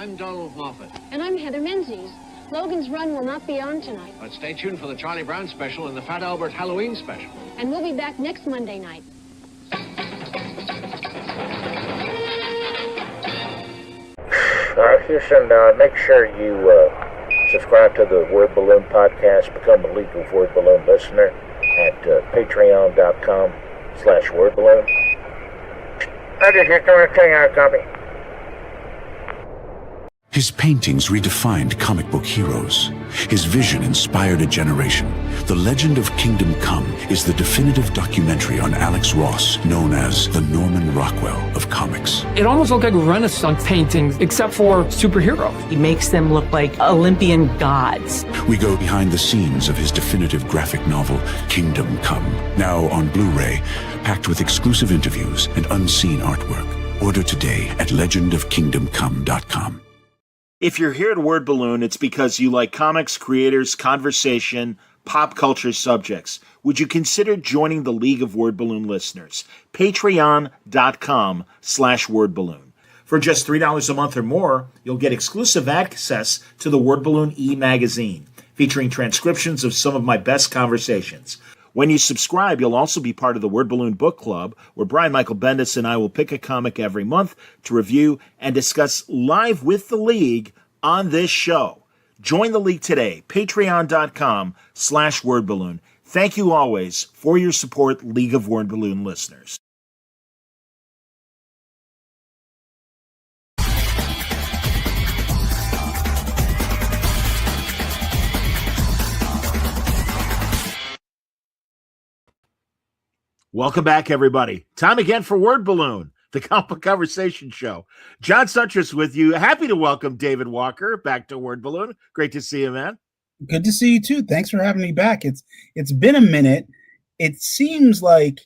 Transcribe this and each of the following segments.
I'm Donald Moffat. And I'm Heather Menzies. Logan's Run will not be on tonight. But stay tuned for the Charlie Brown special and the Fat Albert Halloween special. And we'll be back next Monday night. Houston, make sure you subscribe to the Word Balloon podcast, become a League of Word Balloon listener at patreon.com/wordballoon. I just want to tell you how to copy. His paintings redefined comic book heroes. His vision inspired a generation. The Legend of Kingdom Come is the definitive documentary on Alex Ross, known as the Norman Rockwell of comics. It almost looked like Renaissance paintings, except for superheroes. He makes them look like Olympian gods. We go behind the scenes of his definitive graphic novel, Kingdom Come, now on Blu-ray, packed with exclusive interviews and unseen artwork. Order today at legendofkingdomcome.com. If you're here at Word Balloon, it's because you like comics, creators, conversation, pop culture subjects. Would you consider joining the League of Word Balloon listeners? Patreon.com/wordballoon. For just $3 a month or more, you'll get exclusive access to the Word Balloon e-magazine, featuring transcriptions of some of my best conversations. When you subscribe, you'll also be part of the Word Balloon Book Club, where Brian Michael Bendis and I will pick a comic every month to review and discuss live with the League on this show. Join the League today, patreon.com/wordballoon. Thank you always for your support, League of Word Balloon listeners. Welcome back, everybody. Time again for Word Balloon, the comic conversation show. John Suttress with you. Happy to welcome David Walker back to Word Balloon. Great to see you, man. Good to see you too. Thanks for having me back. It's been a minute. It seems like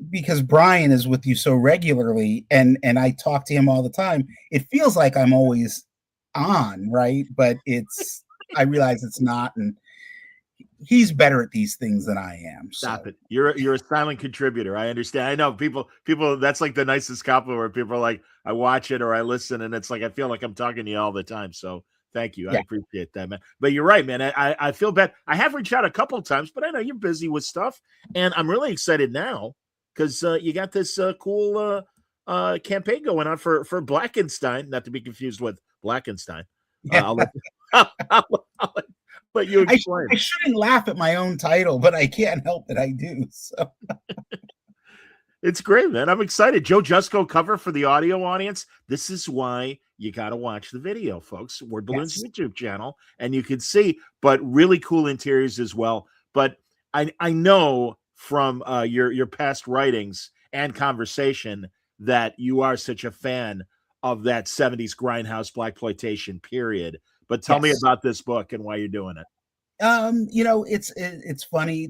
because Brian is with you so regularly and I talk to him all the time, it feels like I'm always on, right? But I realize it's not, and he's better at these things than I am. Stop it. You're a silent contributor. I understand. I know people, that's like the nicest compliment where people are like, I watch it or I listen and it's like, I feel like I'm talking to you all the time. So thank you. Yeah. I appreciate that, man. But you're right, man. I feel bad. I have reached out a couple of times, but I know you're busy with stuff. And I'm really excited now because you got this cool campaign going on for Blackenstyne, not to be confused with Blackenstyne. Yeah. But you explain. I shouldn't laugh at my own title, but I can't help it. I do. So. It's great, man. I'm excited. Joe Jusko cover for the audio audience. This is why you got to watch the video, folks. Word Balloon's YouTube channel, and you can see, but really cool interiors as well. But I know from your past writings and conversation that you are such a fan of that 70s grindhouse blaxploitation period. But tell me about this book and why you're doing it. It's funny.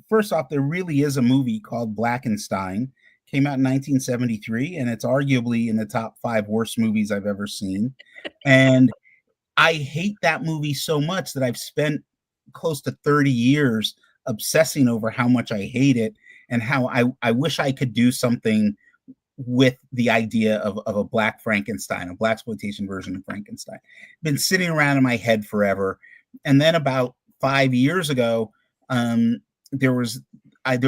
First off, there really is a movie called Blackenstyne. Came out in 1973, and it's arguably in the top 5 worst movies I've ever seen. And I hate that movie so much that I've spent close to 30 years obsessing over how much I hate it and how I wish I could do something with the idea of a Black Frankenstein, a blaxploitation version of Frankenstein. Been sitting around in my head forever. And then about 5 years ago, there was a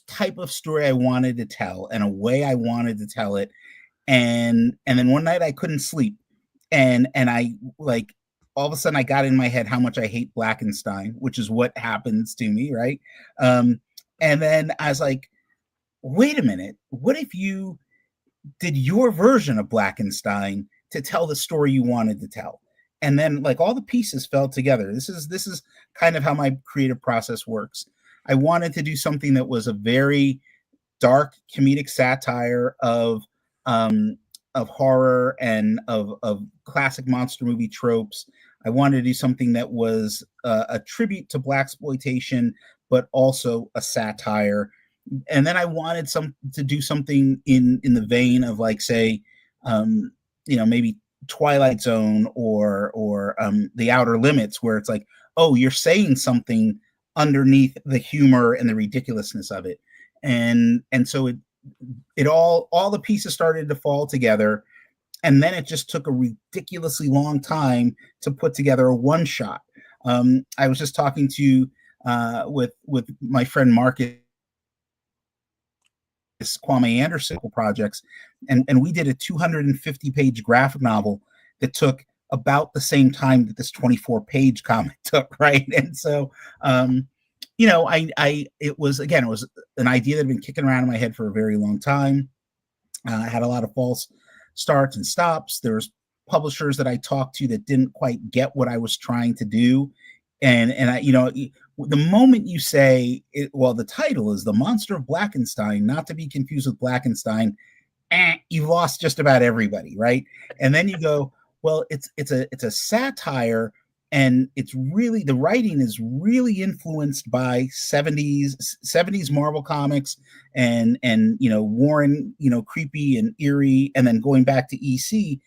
type of story I wanted to tell and a way I wanted to tell it. And then one night I couldn't sleep. And I like all of a sudden I got in my head how much I hate Blackenstyne, which is what happens to me, right? And then I was like, wait a minute, what if you did your version of Blackenstyne to tell the story you wanted to tell? And then like all the pieces fell together. This is kind of how my creative process works. I wanted to do something that was a very dark comedic satire of horror and of classic monster movie tropes. I wanted to do something that was a tribute to blaxploitation, but also a satire. And then I wanted to do something in the vein of like, say, maybe Twilight Zone or The Outer Limits, where it's like, oh, you're saying something underneath the humor and the ridiculousness of it. And so it all the pieces started to fall together. and then it just took a ridiculously long time to put together a one shot. I was just talking to with my friend Marcus Kwame Anderson projects, and we did a 250-page graphic novel that took about the same time that this 24-page comic took, right? And so, it was an idea that had been kicking around in my head for a very long time. I had a lot of false starts and stops. There's publishers that I talked to that didn't quite get what I was trying to do, and the moment you say the title is The Monster of Blackenstyne, not to be confused with Blackenstein, you've lost just about everybody, right? And then you go, well, it's a satire, and it's really, the writing is really influenced by 70s Marvel comics and Warren, creepy and eerie, and then going back to EC.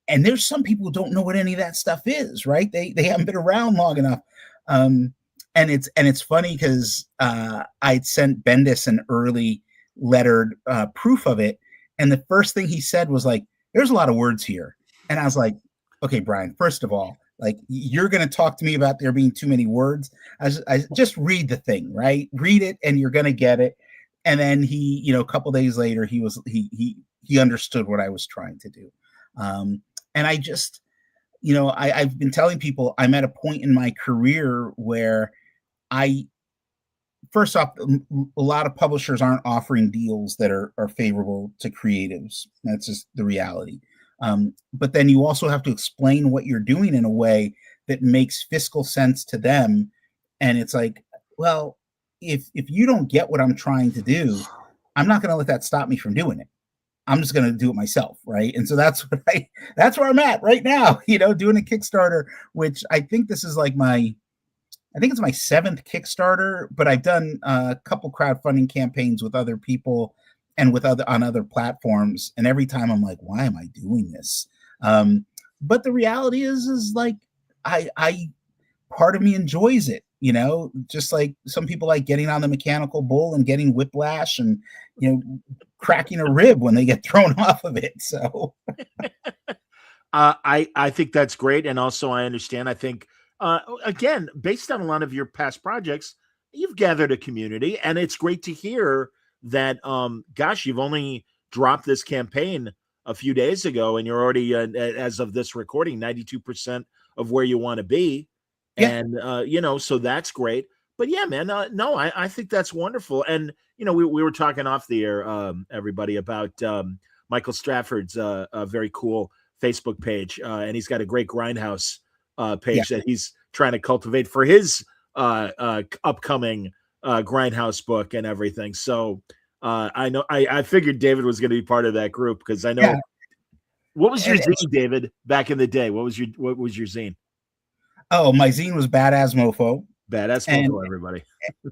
And there's some people who don't know what any of that stuff is, right? They haven't been around long enough. And it's funny because I'd sent Bendis an early lettered proof of it, and the first thing he said was like, "There's a lot of words here," and I was like, "Okay, Brian. First of all, like, you're going to talk to me about there being too many words. I just read the thing, right? Read it, and you're going to get it." And then he, a couple days later, he understood what I was trying to do, and I just. I've been telling people I'm at a point in my career where first off, a lot of publishers aren't offering deals that are favorable to creatives. That's just the reality. But then you also have to explain what you're doing in a way that makes fiscal sense to them. And it's like, well, if you don't get what I'm trying to do, I'm not going to let that stop me from doing it. I'm just going to do it myself, right? And so that's where I'm at right now, doing a Kickstarter, which I think this is like it's my 7th Kickstarter, but I've done a couple crowdfunding campaigns with other people and on other platforms. And every time I'm like, why am I doing this? But the reality is like, I part of me enjoys it, just like some people like getting on the mechanical bull and getting whiplash and, cracking a rib when they get thrown off of it. So I think that's great. And also I understand, I think, again, based on a lot of your past projects, you've gathered a community, and it's great to hear that, you've only dropped this campaign a few days ago, and you're already, as of this recording, 92% of where you want to be. Yeah. And, so that's great. But yeah, man, no, I think that's wonderful. And, we were talking off the air, everybody, about Michael Stratford's very cool Facebook page. And he's got a great Grindhouse page that he's trying to cultivate for his upcoming Grindhouse book and everything. So I know I figured David was going to be part of that group, because I know. Yeah. What was your zine, David, back in the day? What was your zine? Oh, my zine was Badass Mofo. Badass Mofo, everybody.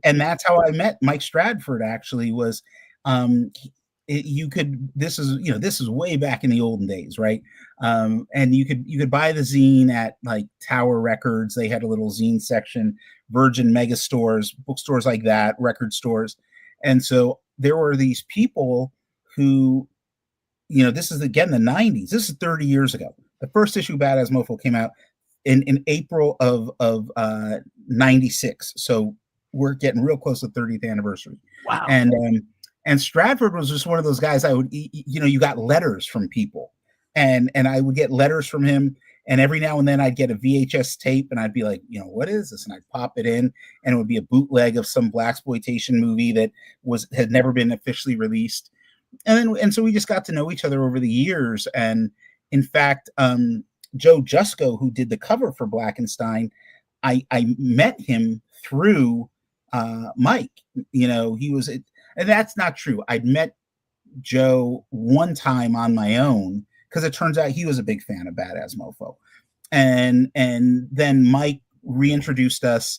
And that's how I met Mike Stratford. Actually, was this is way back in the olden days, right? And you could buy the zine at like Tower Records. They had a little zine section, Virgin Mega Stores, bookstores like that, record stores. And so there were these people who, this is again the 90s. This is 30 years ago. The first issue of Badass Mofo came out in April of 96. So we're getting real close to the 30th anniversary. Wow. And Stratford was just one of those guys you got letters from people, and I would get letters from him, and every now and then I'd get a VHS tape, and I'd be like, what is this? And I'd pop it in, and it would be a bootleg of some blaxploitation movie that had never been officially released. And so we just got to know each other over the years. And in fact, Joe Jusko, who did the cover for Blackenstyne, I met him through Mike. He was, and that's not true. I'd met Joe one time on my own, because it turns out he was a big fan of Badass Mofo. And then Mike reintroduced us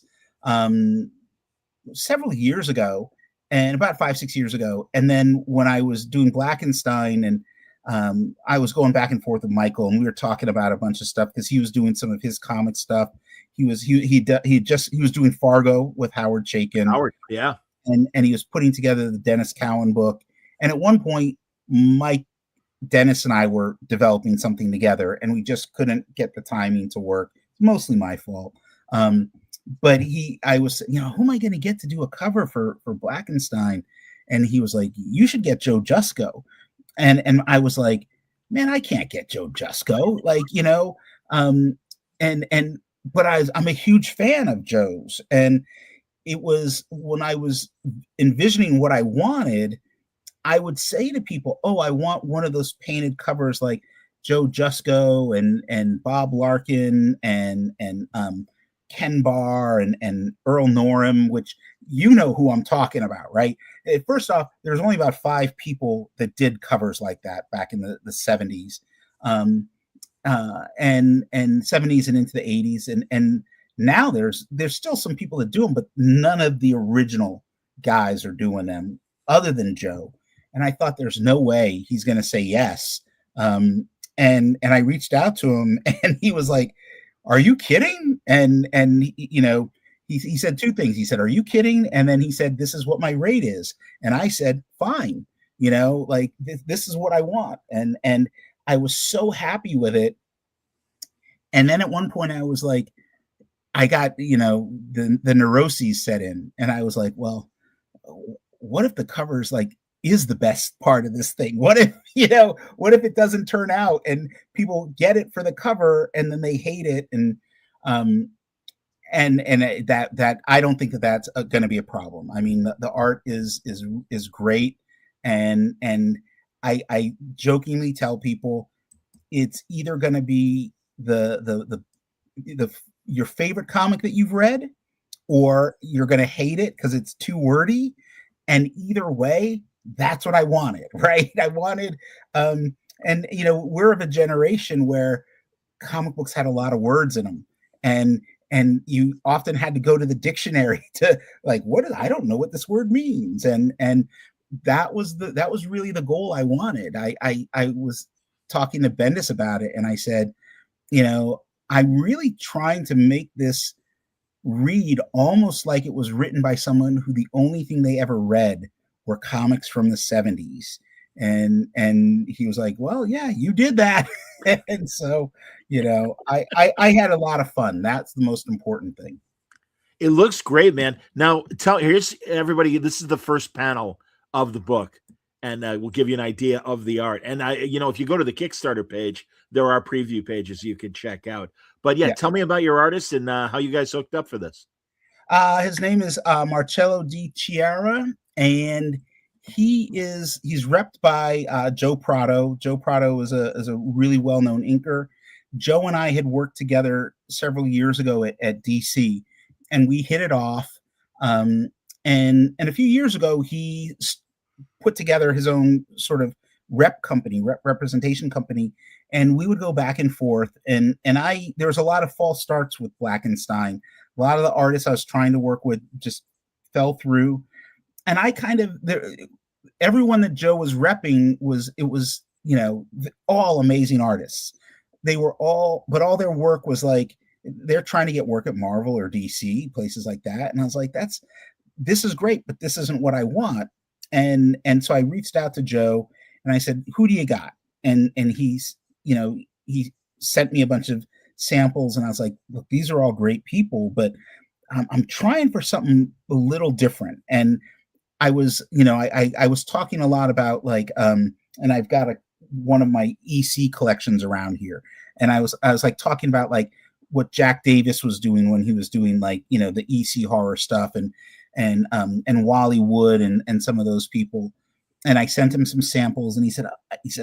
several years ago, and about 5-6 years ago. And then when I was doing Blackenstyne, and I was going back and forth with Michael, and we were talking about a bunch of stuff, because he was doing some of his comic stuff. He was doing Fargo with Howard Chaykin. Yeah. And he was putting together the Dennis Cowan book. And at one point, Mike Dennis and I were developing something together, and we just couldn't get the timing to work. It's mostly my fault. But I was, who am I going to get to do a cover for Blackenstyne? And he was like, you should get Joe Jusko. And I was like, man, I can't get Joe Jusko. Like, but I'm a huge fan of Joe's. And it was when I was envisioning what I wanted, I would say to people, oh, I want one of those painted covers like Joe Jusko and Bob Larkin and Ken Barr and Earl Norham, which you know who I'm talking about, right? First off, there's only about 5 people that did covers like that back in the 70s, and 70s and into the 80s, and now there's still some people that do them, but none of the original guys are doing them other than Joe. And I thought there's no way he's going to say yes. And I reached out to him, and he was like, "Are you kidding?" And he said 2 things. He said, "Are you kidding?" And then he said, "This is what my rate is." And I said, "Fine." Like this is what I want. And I was so happy with it. And then at one point I was like, I got, the neuroses set in, and I was like, well, what if the cover's like is the best part of this thing? What if it doesn't turn out and people get it for the cover and then they hate it? And that I don't think that's going to be a problem. I mean, the art is great. And I jokingly tell people it's either going to be your favorite comic that you've read, or you're going to hate it because it's too wordy. And either way, that's what I wanted, right? I wanted, we're of a generation where comic books had a lot of words in them, and you often had to go to the dictionary to like, I don't know what this word means. And that was really the goal I wanted. I was talking to Bendis about it, and I said, I'm really trying to make this read almost like it was written by someone who the only thing they ever read were comics from the 70s. And he was like, well, yeah, you did that. And so, I had a lot of fun. That's the most important thing. It looks great, man. Now, here's everybody. This is the first panel of the book, and we'll give you an idea of the art. And if you go to the Kickstarter page, there are preview pages you can check out. But yeah, tell me about your artist and how you guys hooked up for this. His name is Marcello Di Chiara, and he's repped by Joe Prado. Joe Prado is a really well-known inker. Joe and I had worked together several years ago at DC, and we hit it off. And a few years ago, he put together his own sort of representation company, and we would go back and forth. And there was a lot of false starts with Blackenstyne. A lot of the artists I was trying to work with just fell through. And I everyone that Joe was repping was all amazing artists. They were all their work was like, they're trying to get work at Marvel or DC, places like that. And I was like, this is great, but this isn't what I want. And so I reached out to Joe and I said, who do you got? And he's, he sent me a bunch of samples, and I was like, look, these are all great people, but I'm trying for something a little different. And I was, I was talking a lot about like, and I've got one of my EC collections around here. And I was like talking about like what Jack Davis was doing when he was doing like, the EC horror stuff and Wally Wood and some of those people. And I sent him some samples, and he said,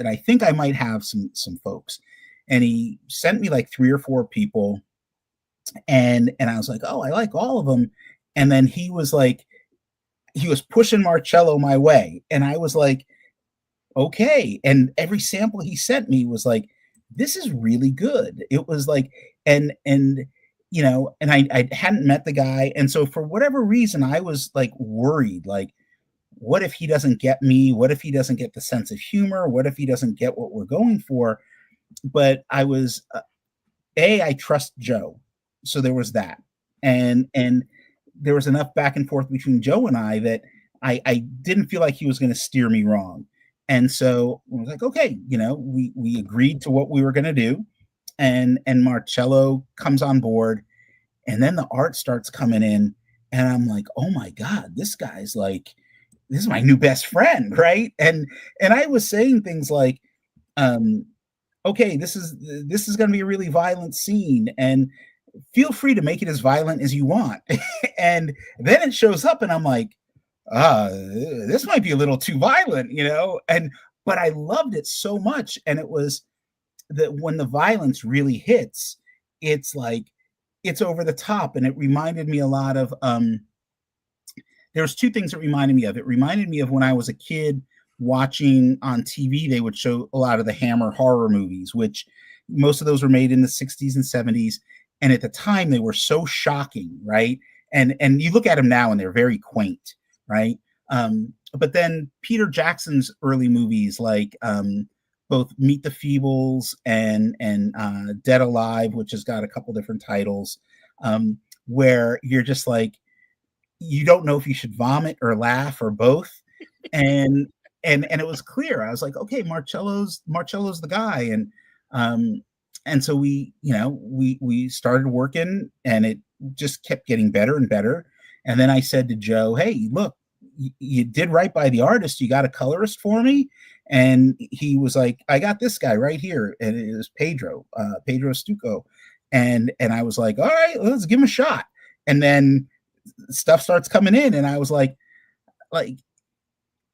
I think I might have some folks. And he sent me like 3 or 4 people. And I was like, oh, I like all of them. And then he was pushing Marcello my way. And I was like, okay. And every sample he sent me was like, this is really good. It was like, and I hadn't met the guy. And so for whatever reason, I was like worried, like, what if he doesn't get me? What if he doesn't get the sense of humor? What if he doesn't get what we're going for? But I was, I trust Joe. So there was that. And there was enough back and forth between Joe and I that I didn't feel like he was going to steer me wrong. And so I was like, okay, we agreed to what we were going to do. And Marcello comes on board, and then the art starts coming in, and I'm like, oh my God, this guy's like, this is my new best friend, right? And I was saying things like, okay, this is going to be a really violent scene, and feel free to make it as violent as you want. And then it shows up, and I'm like, this might be a little too violent, but I loved it so much. And it was that when the violence really hits, it's like, it's over the top. And it reminded me a lot of, there's two things that reminded me of. It reminded me of when I was a kid watching on TV, they would show a lot of the Hammer horror movies, which most of those were made in the 60s and 70s. And at the time they were so shocking, right? And you look at them now and they're very quaint, right? But then Peter Jackson's early movies, like both Meet the Feebles and Dead Alive, which has got a couple different titles, where you're just like, you don't know if you should vomit or laugh or both. And it was clear. I was like, okay, Marcello's the guy. And so we started working, and it just kept getting better and better. And then I said to Joe, hey, look, you did right by the artist. You got a colorist for me? And he was like, I got this guy right here. And it was Pedro Stucco. And I was like, all right, let's give him a shot. And then stuff starts coming in. And I was like,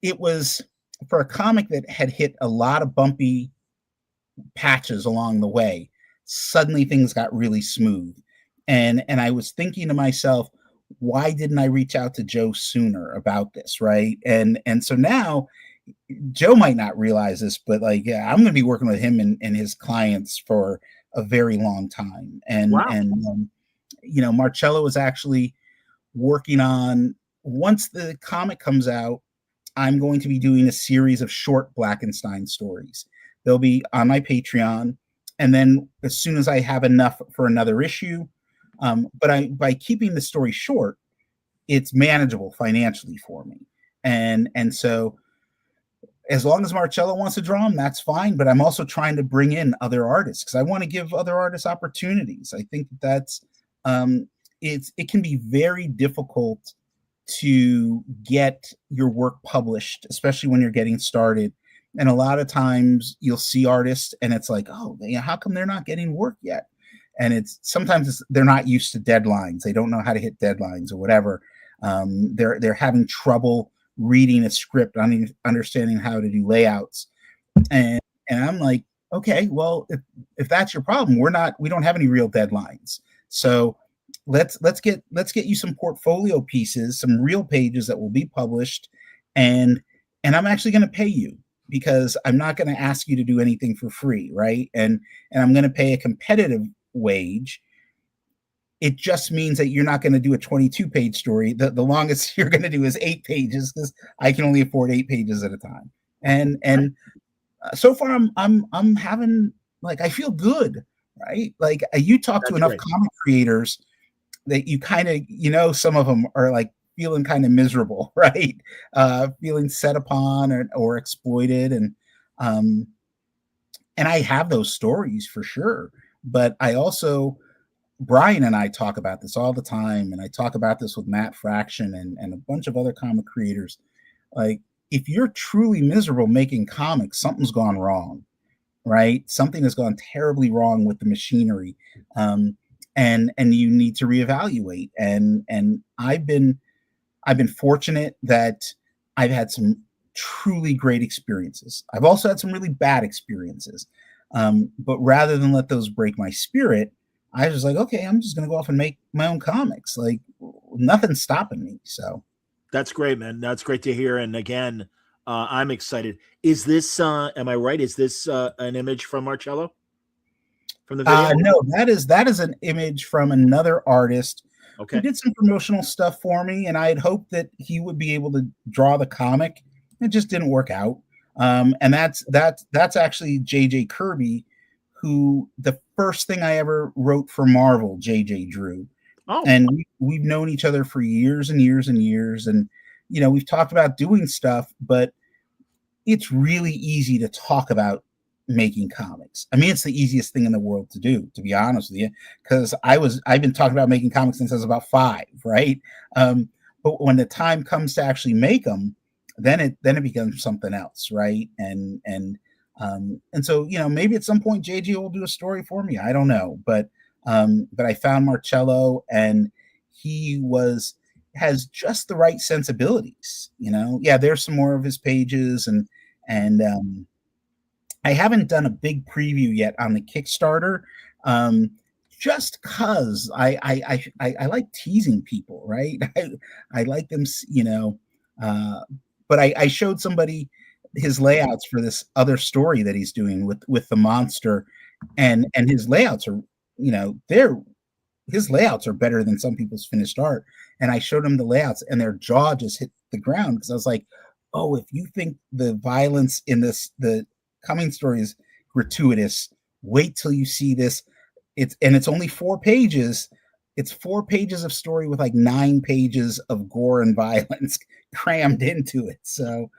it was for a comic that had hit a lot of bumpy patches along the way. Suddenly things got really smooth. And I was thinking to myself, why didn't I reach out to Joe sooner about this? Right. And so now Joe might not realize this, but I'm going to be working with him and his clients for a very long time. And, wow. Marcello is actually working on, once the comic comes out, I'm going to be doing a series of short Blackenstyne stories. They'll be on my Patreon. And then as soon as I have enough for another issue, but by keeping the story short, it's manageable financially for me. And so as long as Marcello wants to draw them, that's fine. But I'm also trying to bring in other artists because I want to give other artists opportunities. I think that's it can be very difficult to get your work published, especially when you're getting started. And a lot of times you'll see artists and it's like, oh, how come they're not getting work yet? And sometimes they're not used to deadlines. They don't know how to hit deadlines or whatever. They're having trouble reading a script, understanding how to do layouts. And I'm like, okay, well, if that's your problem, we don't have any real deadlines. So let's get you some portfolio pieces, some real pages that will be published, and I'm actually going to pay you, because I'm not going to ask you to do anything for free, right? And I'm going to pay a competitive wage. It just means that you're not going to do a 22-page story. The longest you're going to do is 8 pages, because I can only afford 8 pages at a time. And so far I'm having, I feel good, right? You talk to enough comic creators that you kind of, some of them are feeling kind of miserable, right? Feeling set upon or exploited. And I have those stories for sure. But I also, Brian and I talk about this all the time. And I talk about this with Matt Fraction and a bunch of other comic creators. If you're truly miserable making comics, something's gone wrong, right? Something has gone terribly wrong with the machinery. And you need to reevaluate. And I've been fortunate that I've had some truly great experiences. I've also had some really bad experiences. But rather than let those break my spirit, I was like, okay, I'm just going to go off and make my own comics. Nothing's stopping me. So that's great, man. That's great to hear. And again, I'm excited. Is this, am I right? Is this an image from Marcello? From the video? No, that is an image from another artist who did some promotional stuff for me, and I had hoped that he would be able to draw the comic. It just didn't work out. And that's actually JJ Kirby, who the first thing I ever wrote for Marvel, JJ drew. Oh. And we've known each other for years and years and years, and we've talked about doing stuff, but it's really easy to talk about making comics. I mean, it's the easiest thing in the world to do, to be honest with you, because I've been talking about making comics since I was about 5, right? But when the time comes to actually make them, then it becomes something else, right? And so, you know, maybe at some point JG will do a story for me. I don't know, but I found Marcello, and he has just the right sensibilities. You know, yeah, there's some more of his pages, and I haven't done a big preview yet on the Kickstarter, just cause I like teasing people, right? I like them, you know. But I showed somebody his layouts for this other story that he's doing with the monster, and his layouts are, you know, his layouts are better than some people's finished art. And I showed him the layouts, and their jaw just hit the ground, because I was like, oh, if you think the violence in the coming story is gratuitous, wait till you see this. It's only 4 pages. It's 4 pages of story with like 9 pages of gore and violence crammed into it. So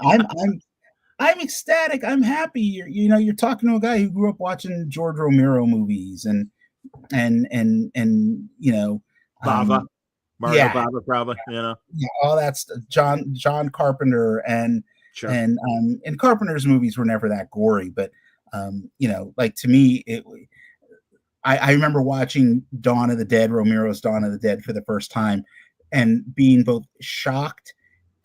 I'm ecstatic. I'm happy. You're talking to a guy who grew up watching George Romero movies and you know, Bava, Mario yeah, Bava, probably, you know, yeah, all that stuff. John Carpenter, sure. and Carpenter's movies were never that gory, but you know, like, to me, I remember watching Romero's Dawn of the Dead for the first time, and being both shocked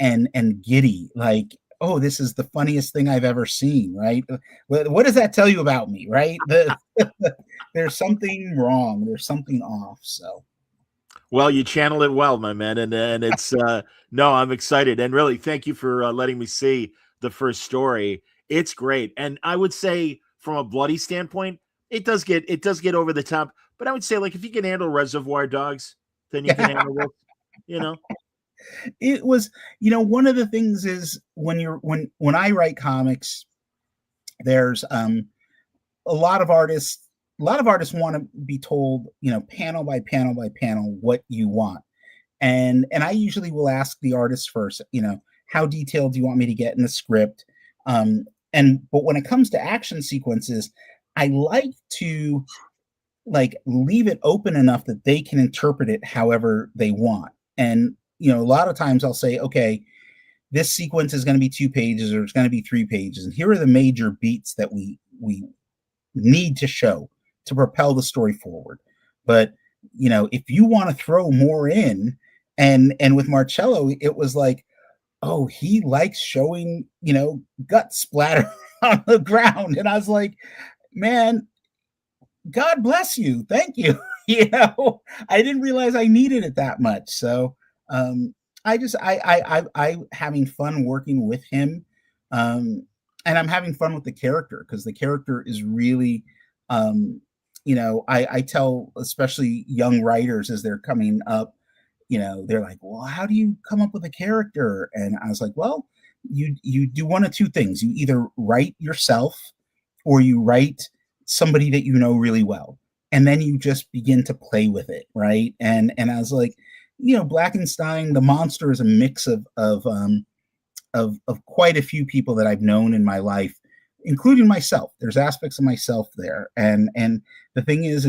and giddy, like, oh, this is the funniest thing I've ever seen, right? What does that tell you about me, right? There's something wrong. There's something off. So, Well, you channel it well, my man, and it's no, I'm excited, and really, thank you for letting me see the first story. It's great, and I would say from a bloody standpoint, it does get over the top, but I would say, like, if you can handle Reservoir Dogs, then you can handle this, you know. it was, you know, one of the things is when I write comics, there's a lot of artists want to be told, you know, panel by panel by panel, what you want. And I usually will ask the artist first, you know, how detailed do you want me to get in the script? But when it comes to action sequences, I like to, like, leave it open enough that they can interpret it however they want. And, you know, a lot of times I'll say, okay, this sequence is going to be 2 pages, or it's going to be 3 pages, and here are the major beats that we need to show to propel the story forward. But, you know, if you want to throw more in, and with Marcello, it was like, oh, he likes showing, you know, gut splatter on the ground. And I was like, man, God bless you. Thank you. You know, I didn't realize I needed it that much. So I having fun working with him. And I'm having fun with the character, because the character is really, you know, I tell especially young writers as they're coming up, you know, they're like, well, how do you come up with a character? And I was like, well, you do one of 2 things. You either write yourself, or you write somebody that you know really well, and then you just begin to play with it, right? And I was like, you know, Blackenstyne, the monster, is a mix of quite a few people that I've known in my life, including myself. There's aspects of myself there, and the thing is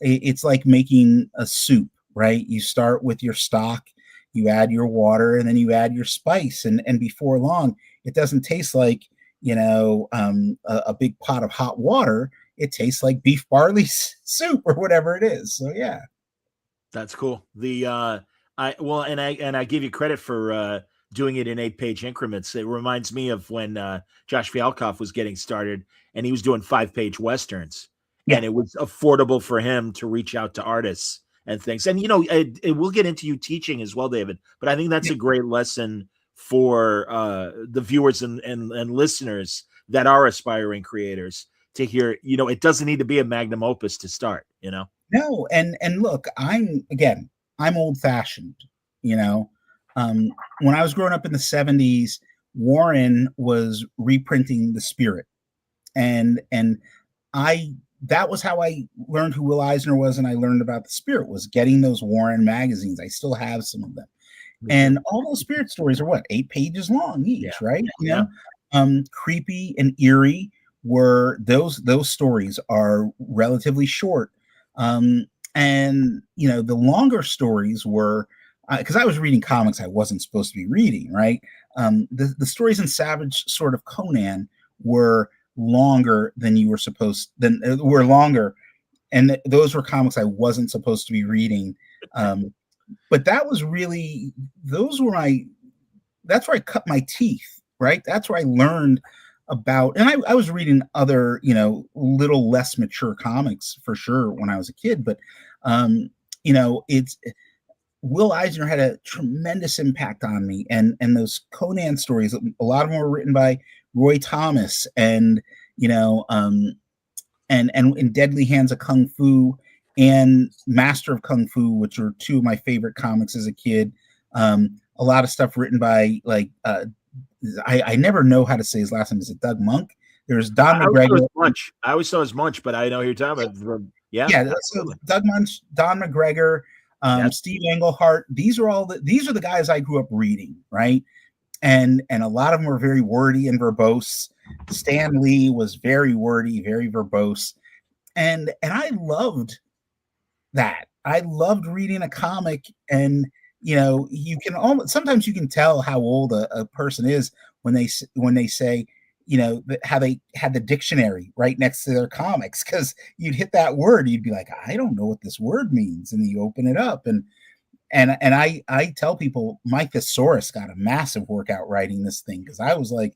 it's like making a soup, right? You start with your stock, you add your water, and then you add your spice, and before long, it doesn't taste like, you know, a big pot of hot water. It tastes like beef barley soup, or whatever it is. So yeah, That's cool. I give you credit for doing it in 8-page increments. It reminds me of when Josh Fialkoff was getting started, and he was doing 5-page westerns, yeah, and it was affordable for him to reach out to artists and things. And, you know, we'll get into you teaching as well, David, but I think that's a great lesson for the viewers and listeners that are aspiring creators to hear. You know, it doesn't need to be a magnum opus to start, you know. no, and look, I'm old fashioned, you know. When I was growing up in the 70s, Warren was reprinting The Spirit, and that was how I learned who Will Eisner was, and I learned about The Spirit, was getting those Warren magazines. I still have some of them, And all those spirit stories are what, 8 pages long each, Yeah. right? Yeah. Creepy and eerie were those stories are relatively short. And the longer stories were because I was reading comics I wasn't supposed to be reading, right? The stories in Savage Sword of Conan were longer than you were supposed than were longer, and those were comics I wasn't supposed to be reading. But that was really those were my that's where I cut my teeth, right? That's where I learned about, and I was reading other, little less mature comics for sure when I was a kid, but it's Will Eisner had a tremendous impact on me, and those Conan stories, a lot of them were written by Roy Thomas, and and in Deadly Hands of Kung Fu and Master of Kung Fu, which were two of my favorite comics as a kid. A lot of stuff written by I never know how to say his last name. Is it Doug Monk? There's Don McGregor. I always saw his Munch, but I know who you're talking about. Yeah. So Doug Munch, Don McGregor, Steve Englehart. These are the guys I grew up reading, right? And a lot of them were very wordy and verbose. Stan Lee was very wordy, very verbose, and I loved that. I loved reading a comic, and you can almost sometimes you can tell how old a person is when they say how they had the dictionary right next to their comics, because you'd hit that word, you'd be like, I don't know what this word means, and you open it up, and I tell people my thesaurus got a massive workout writing this thing, because I was like,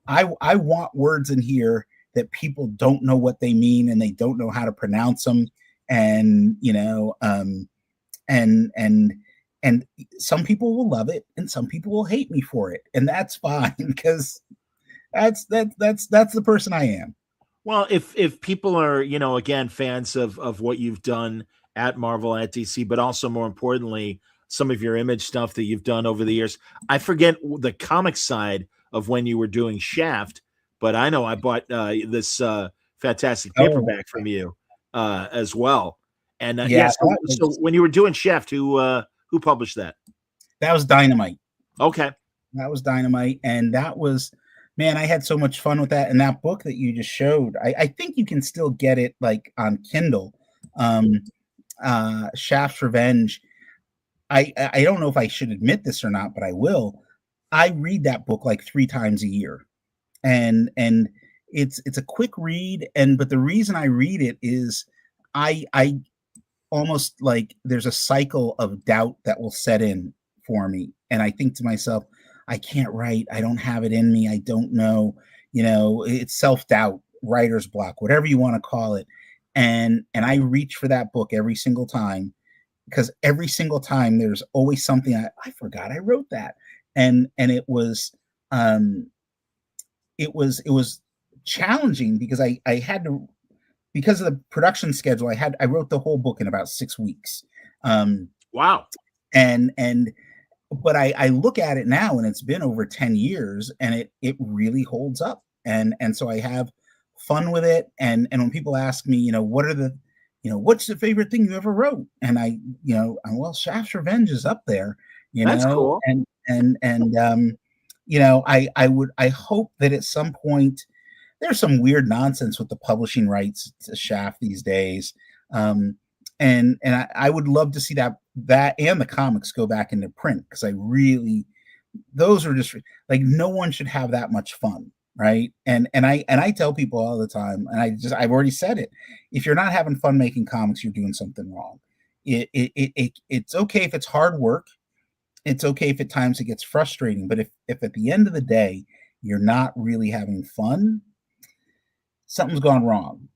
I want words in here that people don't know what they mean and they don't know how to pronounce them, and and some people will love it and some people will hate me for it, and that's fine, because that's the person I am. Well, if people are, again, fans of what you've done at Marvel, at DC, but also more importantly, some of your image stuff that you've done over the years. I forget the comic side of when you were doing Shaft, but I know I bought this fantastic paperback from you as well. And so when you were doing Shaft, who published that? That was Dynamite. Okay. That was Dynamite, and that was, man, I had so much fun with that. And that book that you just showed, I think you can still get it like on Kindle. Shaft's Revenge. I don't know if I should admit this or not, but I will. I read that book like 3 times a year, and it's a quick read. But the reason I read it is I almost like there's a cycle of doubt that will set in for me, and I think to myself, I can't write. I don't have it in me. I don't know. It's self-doubt, writer's block, whatever you want to call it. And I reach for that book every single time, because every single time there's always something I forgot I wrote that. And it was challenging, because I had to, because of the production schedule, I wrote the whole book in about 6 weeks. Wow. But I look at it now, and it's been over 10 years, and it really holds up. And so I have fun with it. And when people ask me, what's the favorite thing you ever wrote? And well, Shaft's Revenge is up there, That's cool. I hope that at some point, there's some weird nonsense with the publishing rights to Shaft these days. And I would love to see that and the comics go back into print, because those are just like, no one should have that much fun, right? And I tell people all the time, and I've already said it, if you're not having fun making comics, you're doing something wrong. It's okay if it's hard work. It's okay if at times it gets frustrating, but if at the end of the day you're not really having fun, something's gone wrong.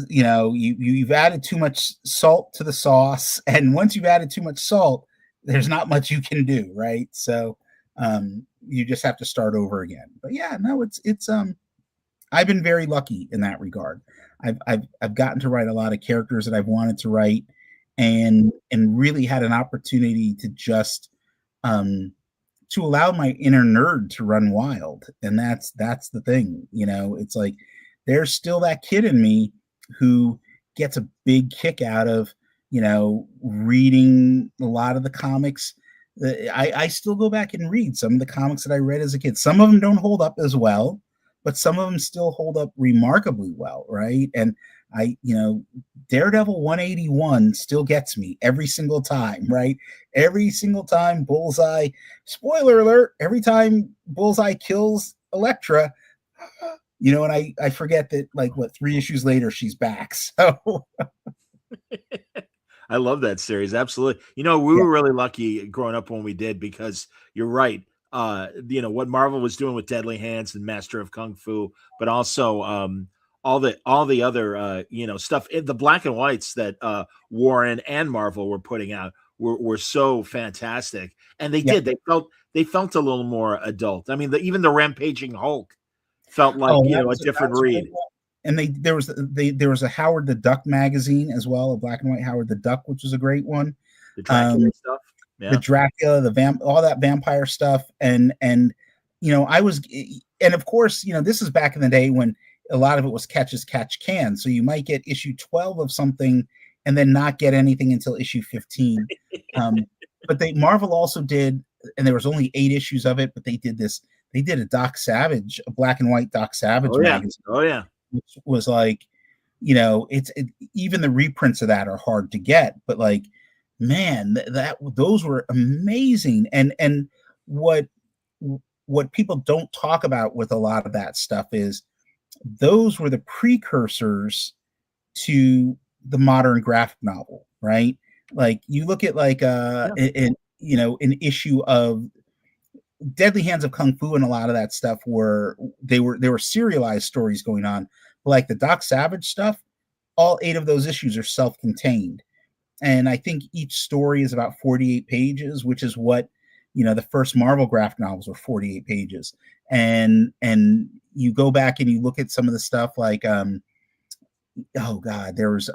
You've added too much salt to the sauce, and once you've added too much salt, there's not much you can do, right? So you just have to start over again. But yeah, no, it's I've been very lucky in that regard. I've gotten to write a lot of characters that I've wanted to write, and really had an opportunity to just to allow my inner nerd to run wild. And that's the thing. It's like, there's still that kid in me who gets a big kick out of, reading a lot of the comics I still go back and read some of the comics that I read as a kid. Some of them don't hold up as well, but some of them still hold up remarkably well, right? And Daredevil 181 still gets me every single time, right? Every single time Bullseye, spoiler alert, every time Bullseye kills Elektra, and I forget that, like, 3 issues later she's back. So I love that series. Absolutely. We were really lucky growing up when we did, because you're right. What Marvel was doing with Deadly Hands and Master of Kung Fu, but also all the other stuff, the black and whites that Warren and Marvel were putting out were so fantastic. And they felt a little more adult. I mean, even the Rampaging Hulk felt like a different read. And there was a Howard the Duck magazine as well, a black and white Howard the Duck, which was a great one. The Dracula stuff, the Dracula, all that vampire stuff, and I was, and of course, this is back in the day when a lot of it was catch as catch can, so you might get issue 12 of something and then not get anything until issue 15. But Marvel also did, and there was only 8 issues of it, but they did a Doc Savage, a black and white Doc Savage magazine. Oh yeah. Which was like, even the reprints of that are hard to get, but like, man, those were amazing. And what people don't talk about with a lot of that stuff is those were the precursors to the modern graphic novel, right? Like, you look at an issue of Deadly Hands of Kung Fu, and a lot of that stuff were serialized stories going on. Like the Doc Savage stuff, all 8 of those issues are self-contained, and I think each story is about 48 pages, which is what the first Marvel graphic novels were 48 pages. And you go back and you look at some of the stuff like there was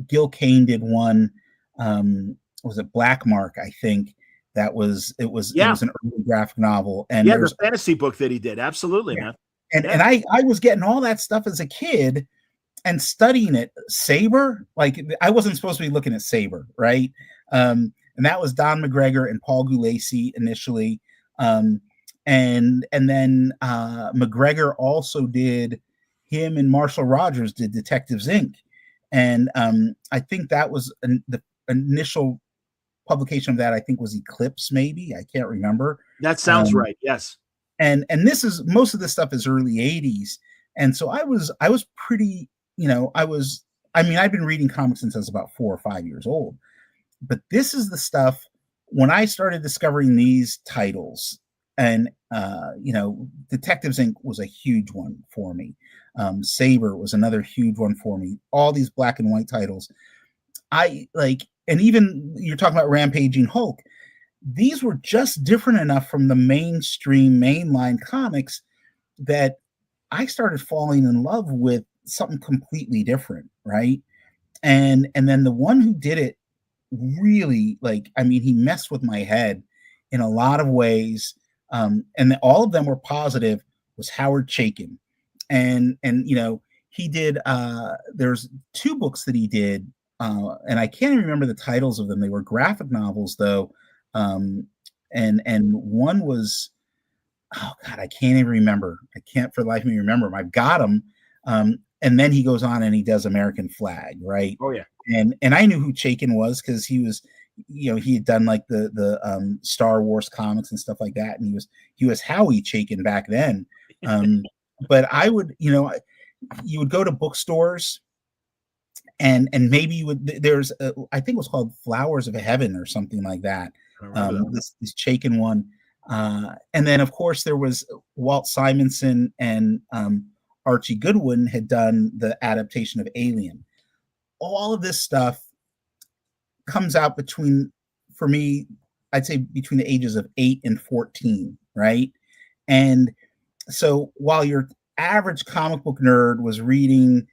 Gil Kane did one, was it Black Mark, I think. It was an early graphic novel, and the fantasy book that he did. Absolutely, man. And I was getting all that stuff as a kid and studying it. Saber, like, I wasn't supposed to be looking at Saber, right? And that was Don McGregor and Paul Gulacy initially, and then McGregor also did, him and Marshall Rogers did Detectives Inc. And I think that was the initial publication of that, I think, was Eclipse, maybe. I can't remember. That sounds right. Yes. And this is, most of this stuff is early 80s. And so I was pretty, I've been reading comics since I was about 4 or 5 years old. But this is the stuff when I started discovering these titles, and Detectives Inc. was a huge one for me. Saber was another huge one for me. All these black and white titles. And even you're talking about Rampaging Hulk, these were just different enough from the mainline comics that I started falling in love with something completely different, right? And then the one who did it really, he messed with my head in a lot of ways, and all of them were positive, was Howard Chaykin. And he did, there's 2 books that he did, and I can't even remember the titles of them. They were graphic novels, though. And one was, oh God, I can't even remember. I can't for the life of me remember them. I've got them. And then he goes on and he does American Flag, right? Oh yeah. And I knew who Chaykin was because he was, he had done like the Star Wars comics and stuff like that, and he was Howie Chaykin back then. But I would, you would go to bookstores, and maybe you would. There's, I think it was called Flowers of Heaven or something like that. This Chaykin one, and then of course there was Walt Simonson and Archie Goodwin had done the adaptation of Alien. All of this stuff comes out between, for me, I'd say between the ages of 8 and 14, right? And so while your average comic book nerd was reading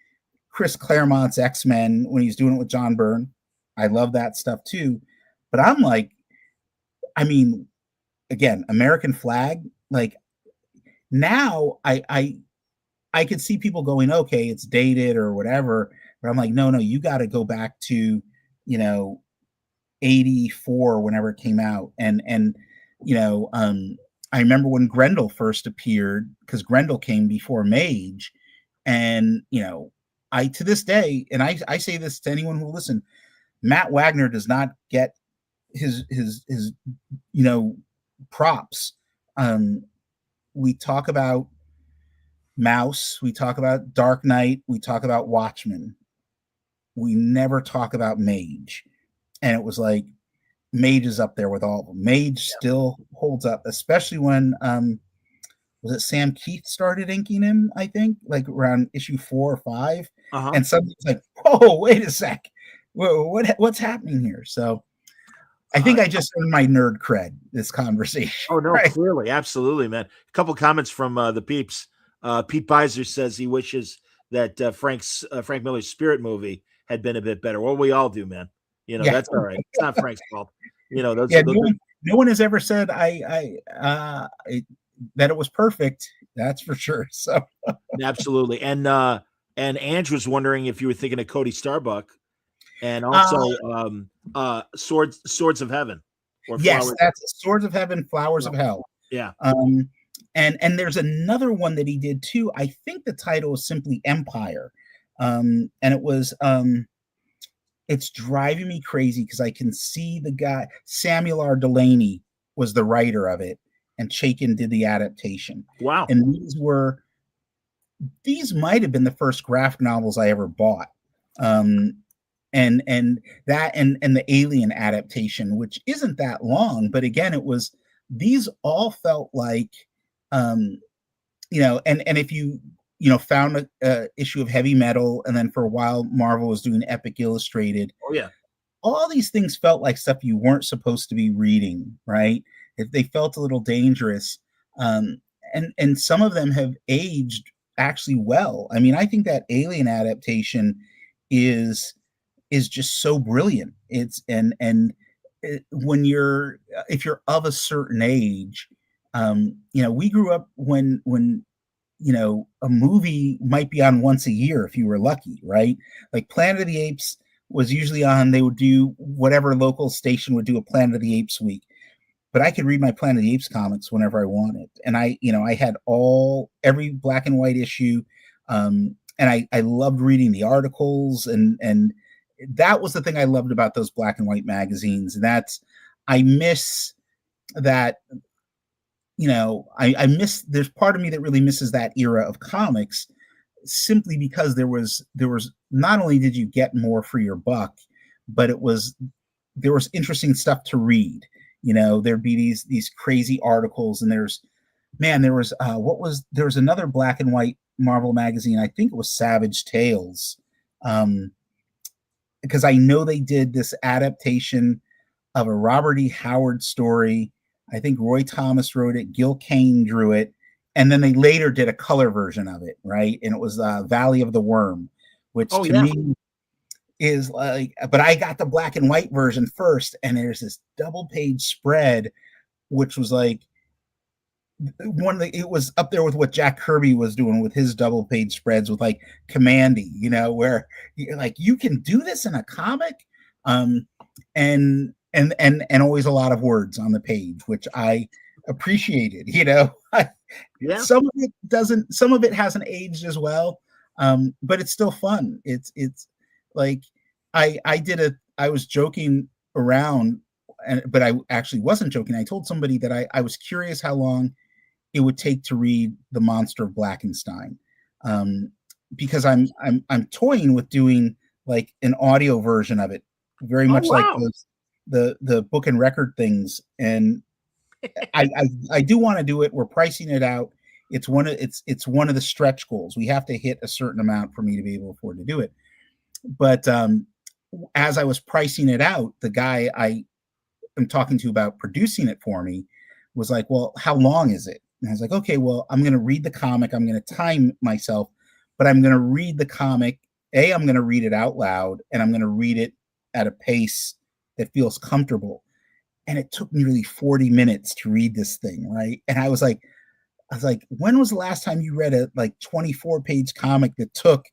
Chris Claremont's X-Men when he's doing it with John Byrne, I love that stuff too. But I'm like, again, American Flag, like now I could see people going, okay, it's dated or whatever. But I'm like, no, you got to go back to, '84, whenever it came out, and you know, I remember when Grendel first appeared, because Grendel came before Mage, and you know, I to this day, and I say this to anyone who will listen, Matt Wagner does not get his you know, props. We talk about Mouse, we talk about Dark Knight, we talk about Watchmen. We never talk about Mage, and it was like Mage is up there with all of them. Mage still holds up, especially when was it Sam Keith started inking him? I think like around issue 4 or 5, and suddenly it's like, whoa, wait a sec, what's happening here? So I think I just earned my nerd cred this conversation. Oh no, right? Clearly, absolutely, man. A couple comments from the peeps. Pete Beiser says he wishes that Frank Miller's Spirit movie had been a bit better. Well, we all do, man. You know, that's all right. It's not Frank's fault. You know, those. No one has ever said that it was perfect. That's for sure. So absolutely. And Andrew's wondering if you were thinking of Cody Starbuck, and also Swords of Heaven. Or yes, Flowers. That's Swords of Heaven, Flowers of Hell. Yeah. And there's another one that he did too. I think the title was simply Empire. And it was it's driving me crazy because I can see the guy, Samuel R. Delaney was the writer of it, and Chaykin did the adaptation. Wow. And these might have been the first graphic novels I ever bought. And the Alien adaptation, which isn't that long, but again, these all felt like, you know, and if you found a issue of Heavy Metal, and then for a while Marvel was doing Epic Illustrated. Oh yeah. All these things felt like stuff you weren't supposed to be reading, right? If they felt a little dangerous. And some of them have aged actually well. I mean, I think that Alien adaptation is just so brilliant. It's when if you're of a certain age, you know, we grew up when you know, a movie might be on once a year if you were lucky, right? Like Planet of the Apes was usually on, they would do whatever local station would do a Planet of the Apes week. But I could read my Planet of the Apes comics whenever I wanted. And I had every black and white issue. And I loved reading the articles, and that was the thing I loved about those black and white magazines. And I miss that. You know, I miss, there's part of me that really misses that era of comics, simply because there was not only did you get more for your buck, but there was interesting stuff to read. You know, there'd be these crazy articles, and there was another black and white Marvel magazine. I think it was Savage Tales. Because I know they did this adaptation of a Robert E. Howard story. I think Roy Thomas wrote it, Gil Kane drew it, and then they later did a color version of it, right? And it was Valley of the Worm, which me is like, but I got the black and white version first, and there's this double page spread, which was like it was up there with what Jack Kirby was doing with his double page spreads with like Commandy, you know, where you're like, you can do this in a comic, and always a lot of words on the page, which I appreciated, you know. Some of it hasn't aged as well, but it's still fun. It's like I was joking around, but I actually wasn't joking. I told somebody that I was curious how long it would take to read The Monster of Blackenstyne, because I'm toying with doing like an audio version of it, very much like the book and record things, and I do want to do it. We're pricing it out. It's one of the stretch goals. We have to hit a certain amount for me to be able to afford to do it. But as I was pricing it out, the guy I am talking to about producing it for me was like, well, how long is it? And I was like, okay, well, I'm going to read the comic. I'm going to time myself, but I'm going to read the comic. I'm going to read it out loud, and I'm going to read it at a pace that feels comfortable. And it took me really 40 minutes to read this thing, right? And I was like, when was the last time you read a like 24-page comic that took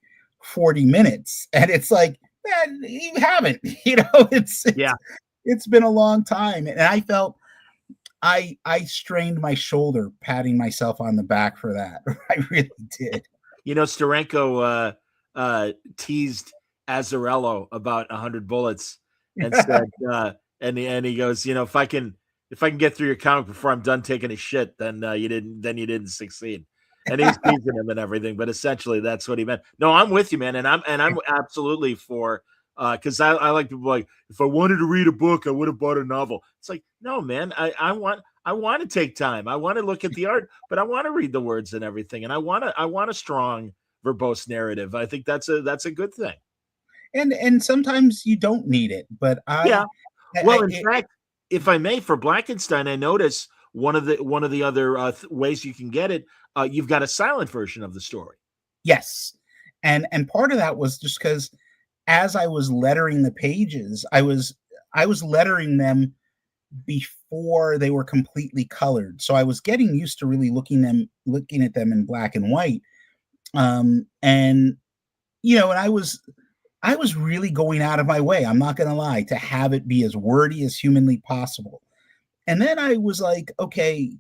40 minutes? And it's like, man, you haven't, you know, it's It's been a long time, and I felt I strained my shoulder patting myself on the back for that. I really did. Steranko teased Azzarello about 100 bullets and said, and he goes, if I can get through your comic before I'm done taking a shit, then you didn't succeed. And he's teasing him and everything, but essentially that's what he meant. No, I'm with you, man, and I'm absolutely for. Because I like people like, if I wanted to read a book, I would have bought a novel. It's like, no, man, I want to take time. I want to look at the art, but I want to read the words and everything, and I want a strong, verbose narrative. I think that's a good thing. And sometimes you don't need it, but in fact, if I may, for Blackenstyne, I notice one of the other ways you can get it. You've got a silent version of the story. Yes, and part of that was just because, as I was lettering the pages, I was lettering them before they were completely colored. So I was getting used to really looking at them in black and white. And and I was really going out of my way, I'm not going to lie, to have it be as wordy as humanly possible. And then I was like, okay,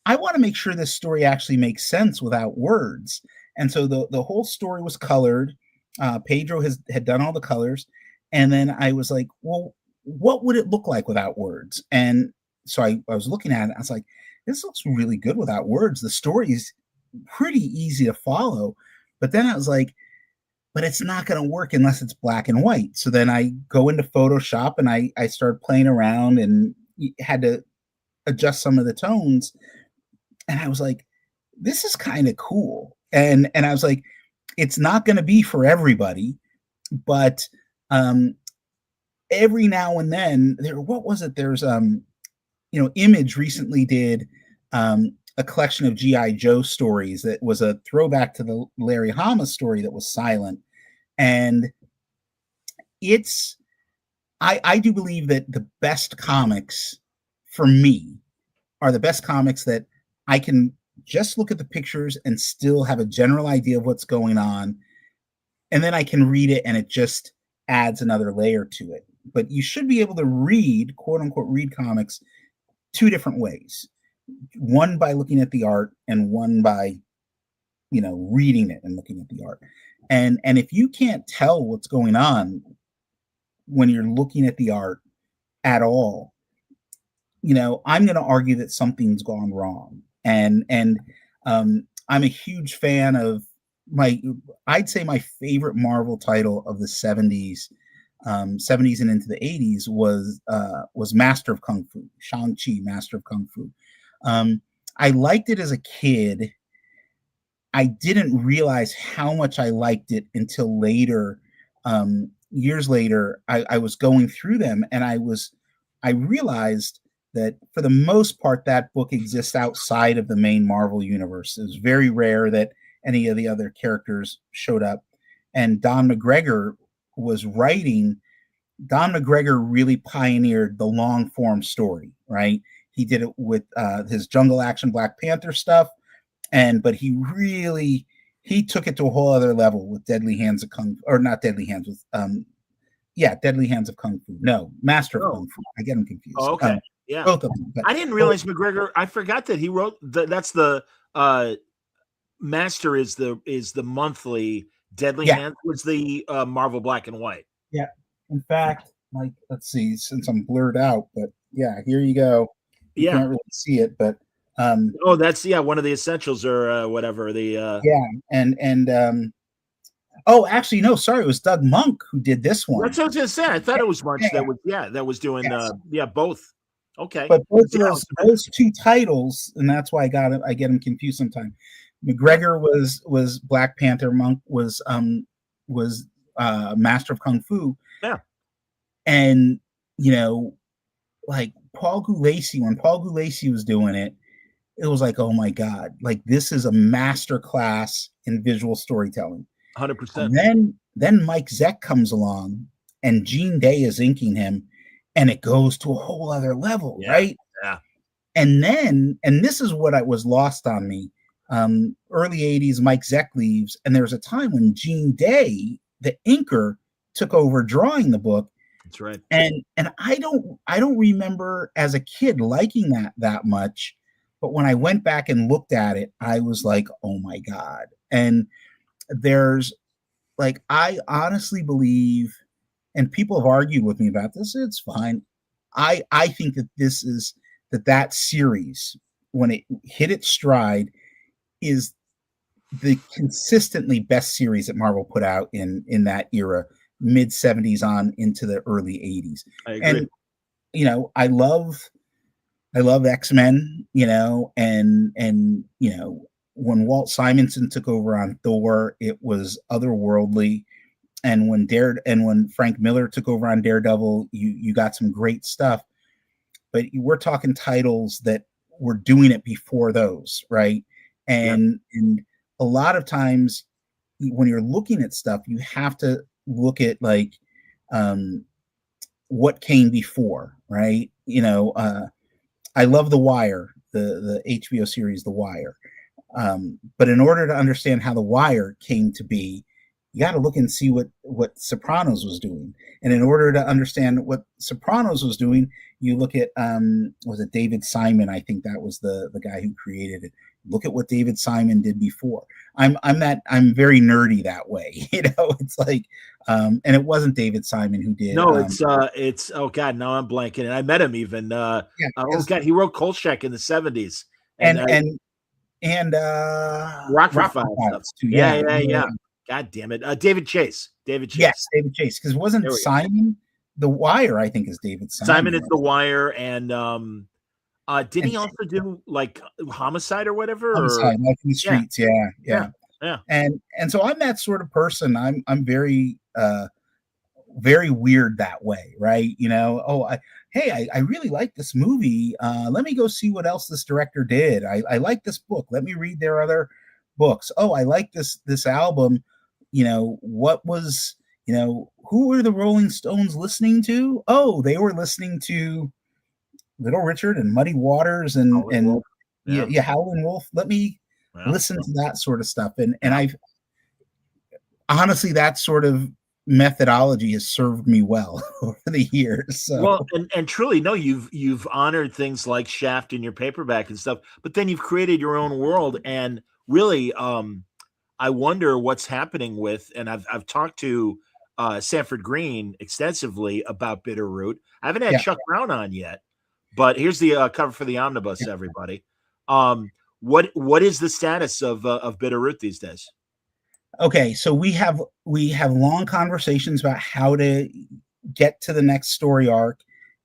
I want to make sure this story actually makes sense without words. And so the whole story was colored. Pedro had done all the colors, and then I was like, well, what would it look like without words? And so I was looking at it, I was like, this looks really good without words. The story is pretty easy to follow. But then I was like, but it's not going to work unless it's black and white. So then I go into Photoshop and I started playing around and had to adjust some of the tones. And I was like, this is kind of cool. And I was like, it's not going to be for everybody, but every now and then there's Image recently did a collection of G.I. Joe stories that was a throwback to the Larry Hama story that was silent. And I do believe that the best comics for me are the best comics that I can just look at the pictures and still have a general idea of what's going on. And then I can read it and it just adds another layer to it. But you should be able to read, quote unquote, read comics two different ways. One by looking at the art and one by, reading it and looking at the art. And if you can't tell what's going on when you're looking at the art at all, I'm going to argue that something's gone wrong. And I'm a huge fan of I'd say my favorite Marvel title of the 70s and into the 80s was Master of Kung Fu, Shang-Chi, Master of Kung Fu. I liked it as a kid. I didn't realize how much I liked it until later, years later, I was going through them and I realized that for the most part, that book exists outside of the main Marvel universe. It was very rare that any of the other characters showed up. And Don McGregor was writing. Don McGregor really pioneered the long form story, right? He did it with his Jungle Action Black Panther stuff. But he took it to a whole other level with Deadly Hands of Kung Fu, or not Deadly Hands, with Deadly Hands of Kung Fu. No, Master of Kung Fu. I get them confused. Oh, okay. Yeah. Both of them. But I didn't realize McGregor, I forgot that he wrote that's the Master is the monthly, Deadly Hands was the Marvel Black and White. Yeah. In fact, let's see, since I'm blurred out, but yeah, here you go. You can't really see it, but that's one of the essentials or whatever. Actually, no, sorry, it was Doug Monk who did this one. That's what I was gonna say. I thought it was Munch that was doing both. Okay. But both of those two titles, and that's why I get them confused sometimes. McGregor was Black Panther, Monk was Master of Kung Fu. Yeah. And Paul Gulacy, when Paul Gulacy was doing it, it was like, oh my God, this is a master class in visual storytelling. 100%. And then Mike Zeck comes along and Gene Day is inking him, and it goes to a whole other level, right? Yeah. And this is what was lost on me. Early 80s, Mike Zeck leaves, and there was a time when Gene Day, the inker, took over drawing the book, That's right. And I don't remember as a kid liking that much, but when I went back and looked at it, I was like, oh my God. And there's like, I honestly believe, and people have argued with me about this, it's fine. I think that that series, when it hit its stride, is the consistently best series that Marvel put out in that era, mid 70s on into the early 80s. I agree. And I love X-Men, and when Walt Simonson took over on Thor, it was otherworldly. And when Frank Miller took over on Daredevil, you got some great stuff. But we're talking titles that were doing it before those, right? And a lot of times when you're looking at stuff, you have to look at like what came before, right? I love The Wire, the HBO series The Wire. But in order to understand how The Wire came to be, you got to look and see what Sopranos was doing. And in order to understand what Sopranos was doing, you look at was it David Simon? I think that was the guy who created it. Look at what David Simon did before. I'm very nerdy that way. It's like and it wasn't David Simon who did. No, it's oh God, now I'm blanking. And I met him even. Oh God, he wrote Kolchak in the 70s. And Rockford Files stuff. Too. Yeah. God damn it. David Chase. Yes, David Chase. Because wasn't Simon The Wire, I think, is David Simon. Simon is The Wire. And did he also do like Homicide or whatever? Homicide, Life in the Streets. Yeah. And so I'm that sort of person. I'm very very weird that way, right? I really like this movie. Let me go see what else this director did. I like this book. Let me read their other books. Oh, I like this album. What was, who were the Rolling Stones listening to? Oh, they were listening to Little Richard and Muddy Waters and Howlin' Wolf. Let me listen to that sort of stuff. And I've honestly, that sort of methodology has served me well over the years. So. Well, and truly, no, you've honored things like Shaft in your paperback and stuff, but then you've created your own world. And really, I wonder what's happening with, and I've talked to Sanford Green extensively about Bitterroot. I haven't had Chuck Brown on yet, but here's the cover for the omnibus, everybody. What is the status of Bitterroot these days? Okay, so we have long conversations about how to get to the next story arc,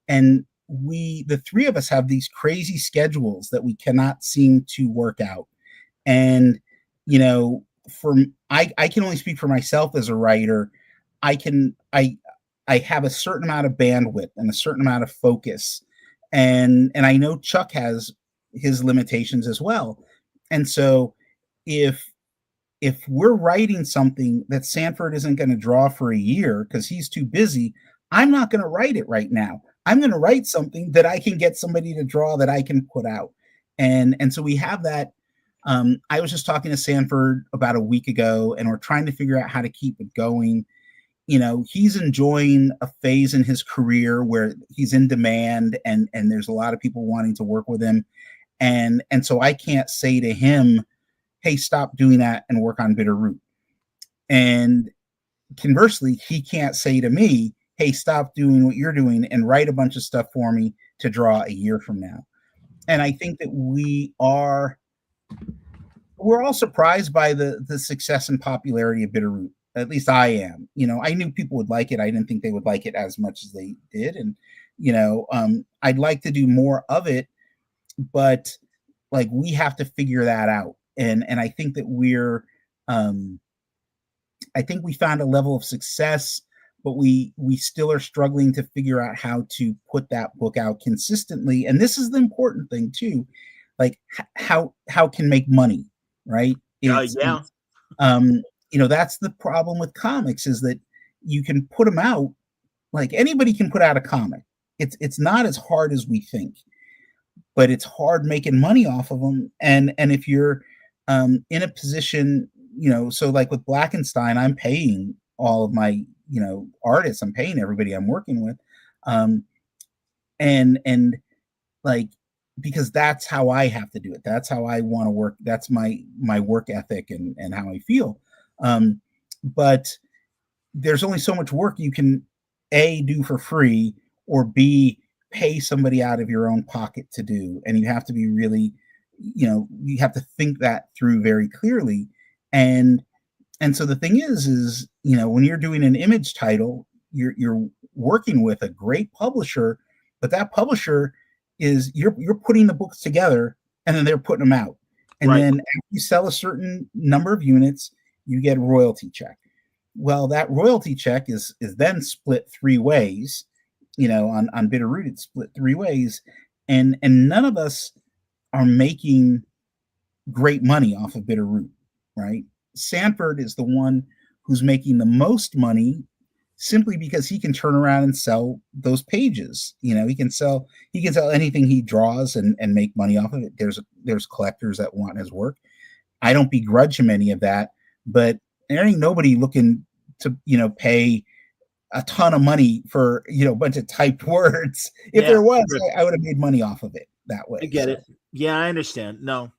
and the three of us have these crazy schedules that we cannot seem to work out. And I can only speak for myself as a writer. I have a certain amount of bandwidth and a certain amount of focus, and I know Chuck has his limitations as well. And so if we're writing something that Sanford isn't going to draw for a year because he's too busy, I'm not going to write it right now. I'm going to write something that I can get somebody to draw that I can put out. And so we have that. I was just talking to Sanford about a week ago, and we're trying to figure out how to keep it going. He's enjoying a phase in his career where he's in demand and there's a lot of people wanting to work with him. And so I can't say to him, hey, stop doing that and work on Bitterroot. And conversely, he can't say to me, hey, stop doing what you're doing and write a bunch of stuff for me to draw a year from now. And I think that we're all surprised by the success and popularity of Bitterroot. At least I am. I knew people would like it. I didn't think they would like it as much as they did. And, I'd like to do more of it, but like we have to figure that out. And I think that I think we found a level of success, but we still are struggling to figure out how to put that book out consistently. And this is the important thing too, like how can make money, right? That's the problem with comics, is that you can put them out, like anybody can put out a comic. It's not as hard as we think, but it's hard making money off of them. And if you're in a position, so like with Blackenstyne, I'm paying all of my artists. I'm paying everybody I'm working with. And like, because that's how I have to do it. That's how I want to work. That's my work ethic and how I feel. But there's only so much work you can A, do for free, or B, pay somebody out of your own pocket to do. And you have to be really, you have to think that through very clearly. And so the thing is, when you're doing an image title, you're working with a great publisher, but that publisher is you're putting the books together and then they're putting them out. And Right. then after you sell a certain number of units, you get a royalty check. Well, that royalty check is then split three ways. On Bitterroot, it's split three ways, and none of us are making great money off of Bitterroot, right? Sanford is the one who's making the most money simply because he can turn around and sell those pages. He can sell anything he draws and make money off of it. There's collectors that want his work. I don't begrudge him any of that, but there ain't nobody looking to, pay a ton of money for, a bunch of typed words. If there was, I would have made money off of it that way. I get it. Yeah, I understand. No,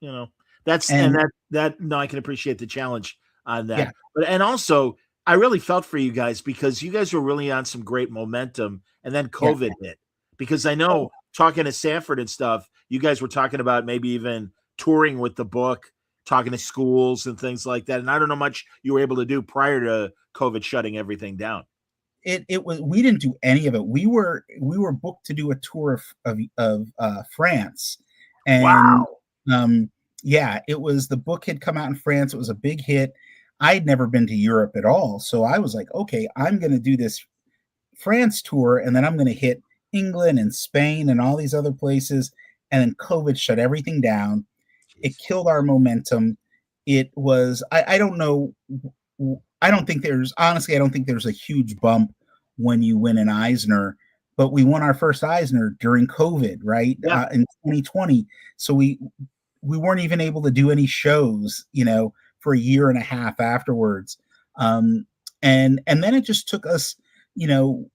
that's, no, I can appreciate the challenge on that. Yeah. But, and also I really felt for you guys because you guys were really on some great momentum, and then COVID hit. Because I know talking to Sanford and stuff, you guys were talking about maybe even touring with the book, talking to schools and things like that. And I don't know much you were able to do prior to COVID shutting everything down. We didn't do any of it. We were booked to do a tour of France, and wow. It was, the book had come out in France. It was a big hit. I'd never been to Europe at all, so I was like, okay, I'm going to do this France tour, and then I'm going to hit England and Spain and all these other places. And then COVID shut everything down. It killed our momentum. It was, I don't know. I don't think there's a huge bump when you win an Eisner, but we won our first Eisner during COVID, right? Yeah. In 2020. So we weren't even able to do any shows, for a year and a half afterwards. And then it just took us, when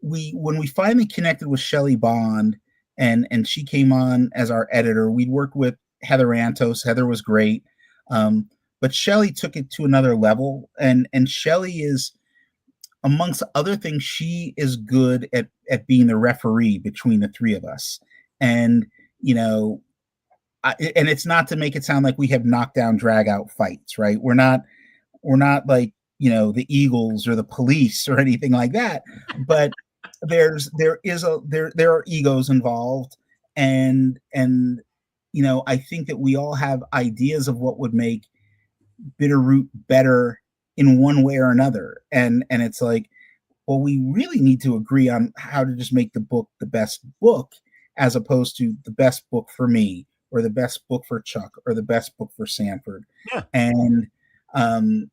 we finally connected with Shelley Bond and she came on as our editor, we worked with Heather Antos. Heather was great. But Shelley took it to another level, and Shelley is, amongst other things, she is good at being the referee between the three of us. And, and it's not to make it sound like we have knockdown, drag out fights, right? We're not like, the Eagles or the Police or anything like that, but there are egos involved. And, I think that we all have ideas of what would make Bitterroot better in one way or another, and it's like, well, we really need to agree on how to just make the book the best book, as opposed to the best book for me or the best book for Chuck or the best book for Sanford. Yeah. And and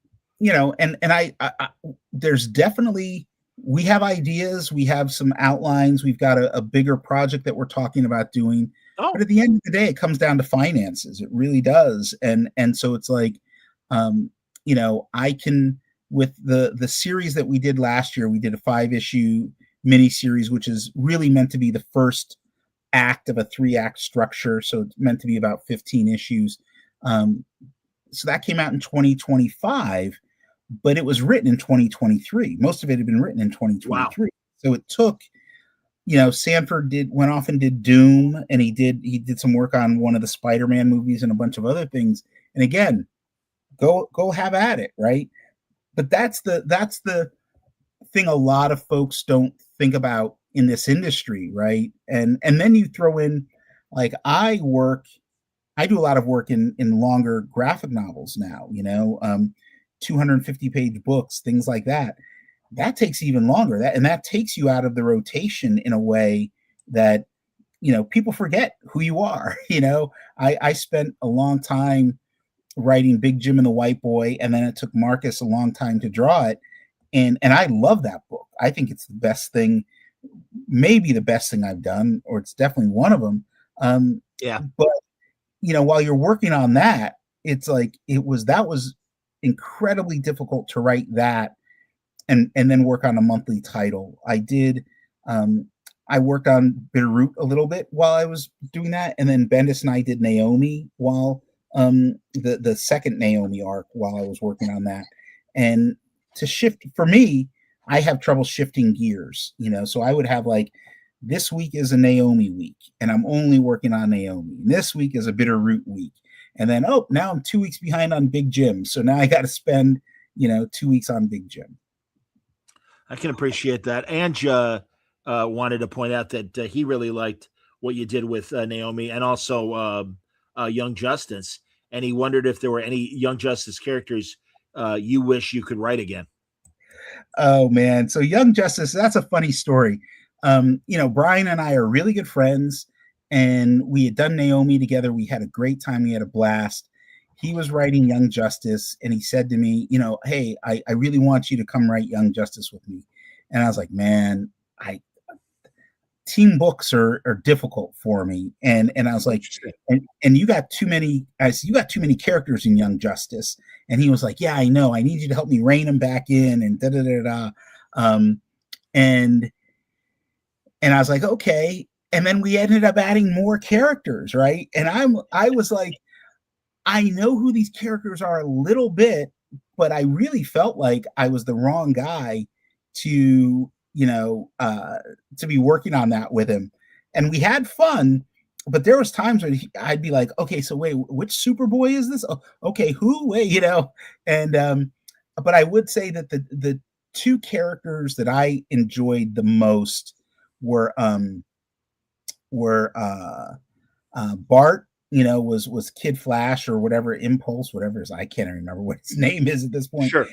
I there's definitely, we have ideas, we have some outlines, we've got a bigger project that we're talking about doing. But at the end of the day, it comes down to finances. It really does. And so it's like, I can, with the series that we did last year, we did a 5-issue miniseries, which is really meant to be the first act of a 3-act structure. So it's meant to be about 15 issues. So that came out in 2025, but it was written in 2023. Most of it had been written in 2023. Wow. So it took, Sanford went off and did Doom, and he did some work on one of the Spider-Man movies and a bunch of other things. And again, go have at it, right? But that's the thing a lot of folks don't think about in this industry, right? And then you throw in, like, I do a lot of work in longer graphic novels now, 250-page books, things like that. That takes even longer. That takes you out of the rotation in a way that, people forget who you are. I spent a long time writing Big Jim and the White Boy, and then it took Marcus a long time to draw it. And I love that book. I think it's the best thing, maybe the best thing I've done, or it's definitely one of them. But while you're working on that, it's like that was incredibly difficult to write that and then work on a monthly title. I did. I worked on Bitterroot a little bit while I was doing that, and then Bendis and I did Naomi while the second Naomi arc while I was working on that. And to shift for me, I have trouble shifting gears, so I would have like, this week is a Naomi week and I'm only working on Naomi. This week is a Bitterroot week. And then, now I'm 2 weeks behind on Big Jim. So now I got to spend, 2 weeks on Big Jim. I can appreciate that. Anja wanted to point out that he really liked what you did with Naomi and also Young Justice. And he wondered if there were any Young Justice characters you wish you could write again. Oh, man. So Young Justice, that's a funny story. Brian and I are really good friends, and we had done Naomi together. We had a great time. We had a blast. He was writing Young Justice, and he said to me, hey, I really want you to come write Young Justice with me. And I was like, man, team books are difficult for me. And I was like, and you got too many, you got too many characters in Young Justice. And he was like, yeah, I know. I need you to help me rein them back in and da-da-da-da. And I was like, okay. And then we ended up adding more characters, right? And I was like, I know who these characters are a little bit, but I really felt like I was the wrong guy to be working on that with him. And we had fun, but there was times when I'd be like, okay, so wait, which Superboy is this? Oh, okay, who? Wait, and but I would say that the two characters that I enjoyed the most were Bart, was Kid Flash or whatever, Impulse, whatever I can't remember what his name is at this point. Sure.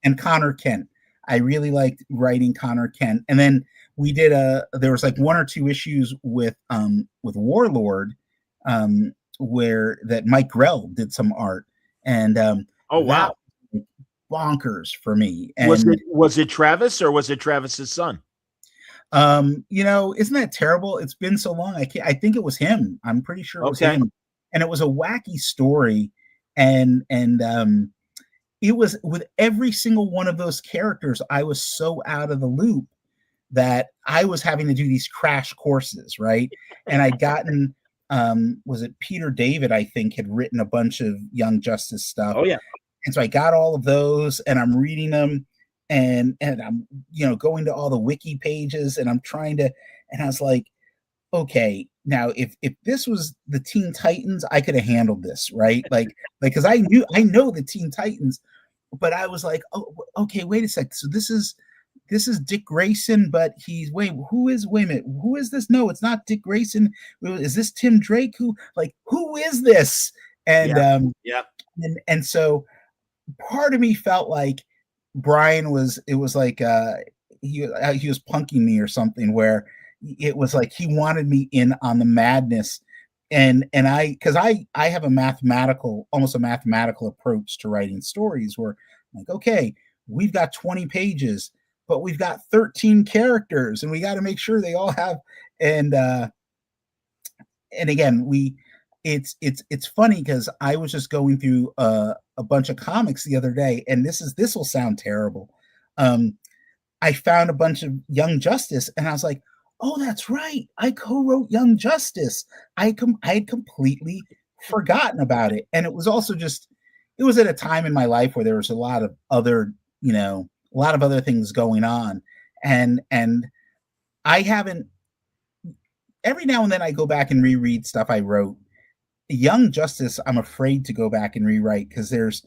And Connor Kent. I really liked writing Connor Kent. And then we did there was like one or two issues with Warlord, where that Mike Grell did some art. And oh wow, bonkers for me. And was it Travis or was it Travis's son? Isn't that terrible? It's been so long. I think it was him. I'm pretty sure it was him. And it was a wacky story. And it was with every single one of those characters, I was so out of the loop that I was having to do these crash courses, right? And I'd gotten, was it Peter David, I think, had written a bunch of Young Justice stuff. Oh, yeah. And so I got all of those and I'm reading them. And I'm, going to all the wiki pages and I'm trying to, and I was like, okay, now if this was the Teen Titans, I could have handled this, right? Because I know the Teen Titans, but I was like, oh, okay, wait a sec. So this is Dick Grayson, but who is this? No, it's not Dick Grayson. Is this Tim Drake? Who is this? And and so part of me felt like Brian he was punking me or something, where it was like he wanted me in on the madness, and because I have almost a mathematical approach to writing stories, where I'm like, okay, we've got 20 pages, but we've got 13 characters, and we got to make sure they all have, and again, it's funny because I was just going through a bunch of comics the other day, and this will sound terrible. I found a bunch of Young Justice, and I was like, oh, that's right, I co-wrote Young Justice. I had completely forgotten about it, and it was also it was at a time in my life where there was a lot of other things going on, and I haven't. Every now and then I go back and reread stuff I wrote. Young Justice, I'm afraid to go back and rewrite because there's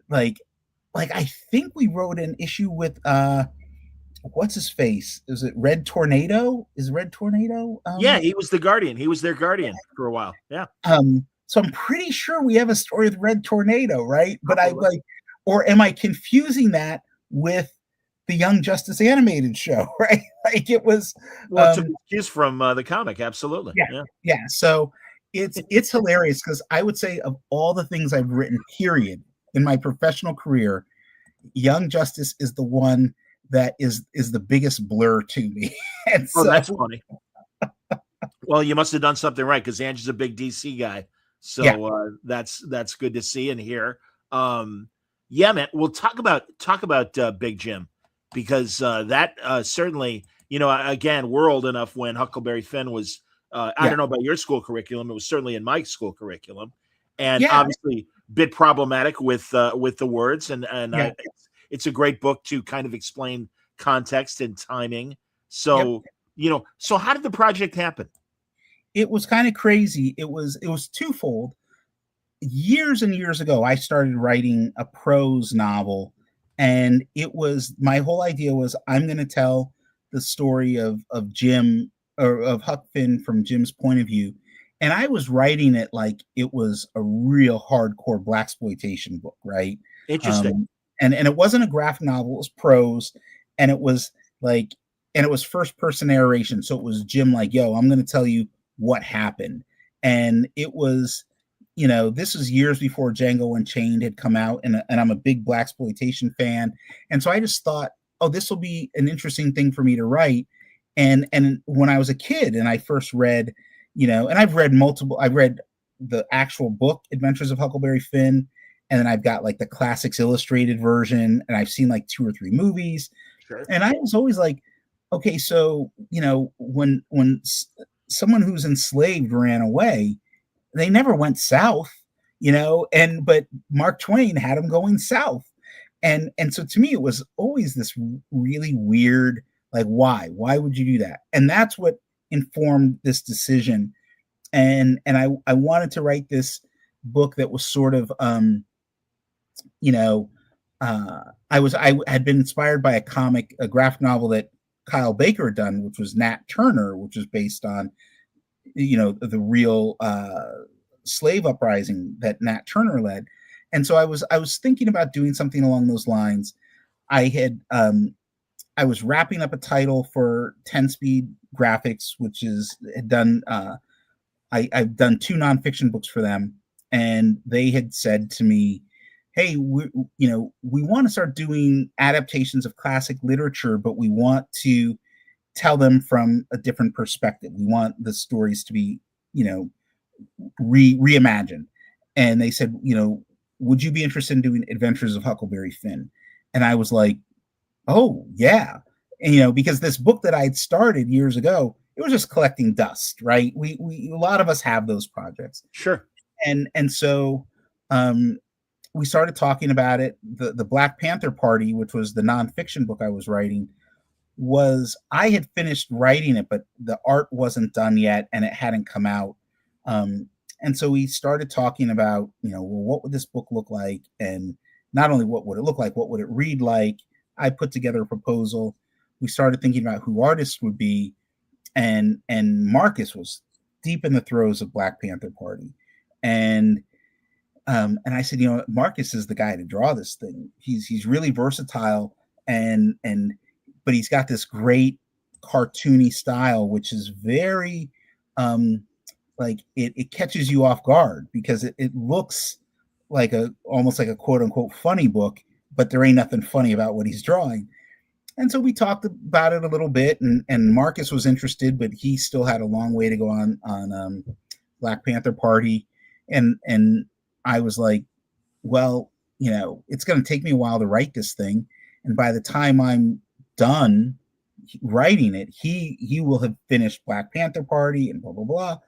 like I think we wrote an issue with what's his face? Is it Red Tornado? Is Red Tornado? Yeah, he was the Guardian. He was their Guardian for a while. Yeah. So I'm pretty sure we have a story with Red Tornado, right? But or am I confusing that with the Young Justice animated show, right? Like it was. Well, it's an excuse from the comic, absolutely. Yeah. So it's hilarious because I would say of all the things I've written, period, in my professional career, Young Justice is the one that is the biggest blur to me. And so, that's funny. Well, you must have done something right because Andrew's a big DC guy, so that's good to see and hear. Yeah, man. We'll talk about Big Jim, because that certainly, again, we're old enough when Huckleberry Finn was. I don't know about your school curriculum. It was certainly in my school curriculum, and Yeah. obviously bit problematic with the words. And Yeah. it's a great book to kind of explain context and timing. So so how did the project happen? It was kind of crazy. It was twofold. Years and years ago, I started writing a prose novel, and my whole idea was I'm going to tell the story of Jim, or of Huck Finn, from Jim's point of view. And I was writing it like it was a real hardcore blaxploitation book, right? Interesting. And it wasn't a graphic novel; it was prose, and it was like, and it was first person narration. So it was Jim like, "Yo, I'm going to tell you what happened," and it was. This was years before Django Unchained had come out, and I'm a big blaxploitation fan, and so I just thought, oh, this will be an interesting thing for me to write. And when I was a kid, and I first read, and I've read the actual book Adventures of Huckleberry Finn, and then I've got like the classics illustrated version, and I've seen like 2 or 3 movies, Sure. and I was always like, okay, so when someone who's enslaved ran away, they never went south, but Mark Twain had them going south. And so to me, it was always this really weird, like, why would you do that? And that's what informed this decision. And I wanted to write this book that was sort of, I had been inspired by a graphic novel that Kyle Baker had done, which was Nat Turner, which was based on the real slave uprising that Nat Turner led. And so I was thinking about doing something along those lines. I was wrapping up a title for 10 Speed Graphics, which had done I've done 2 nonfiction books for them, and they had said to me, hey, we want to start doing adaptations of classic literature, but we want to tell them from a different perspective. We want the stories to be, reimagined. And they said, would you be interested in doing Adventures of Huckleberry Finn? And I was like, oh yeah. And, because this book that I had started years ago, it was just collecting dust, right? We a lot of us have those projects. Sure. And so we started talking about it. The Black Panther Party, which was the nonfiction book I was writing, I had finished writing it, but the art wasn't done yet and it hadn't come out. And so we started talking about, what would this book look like? And not only what would it look like, what would it read like? I put together a proposal. We started thinking about who artists would be. And Marcus was deep in the throes of Black Panther Party. And I said, Marcus is the guy to draw this thing. He's really versatile, but he's got this great cartoony style, which is very it catches you off guard, because it looks like almost like a quote unquote funny book, but there ain't nothing funny about what he's drawing. And so we talked about it a little bit, and Marcus was interested, but he still had a long way to go on Black Panther Party. And I was like, well, it's going to take me a while to write this thing. And by the time I'm done writing it, he will have finished Black Panther Party and blah, blah, blah.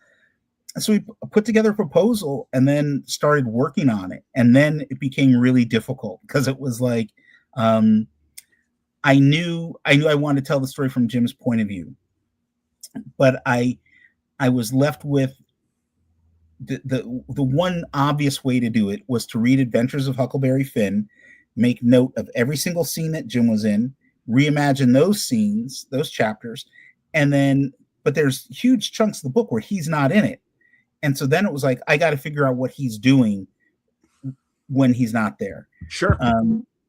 So we put together a proposal and then started working on it. And then it became really difficult, because it was like, I knew I wanted to tell the story from Jim's point of view, but I was left with the one obvious way to do it was to read Adventures of Huckleberry Finn, make note of every single scene that Jim was in, reimagine those scenes, those chapters, but there's huge chunks of the book where he's not in it. And so then it was like, I got to figure out what he's doing when he's not there. Sure.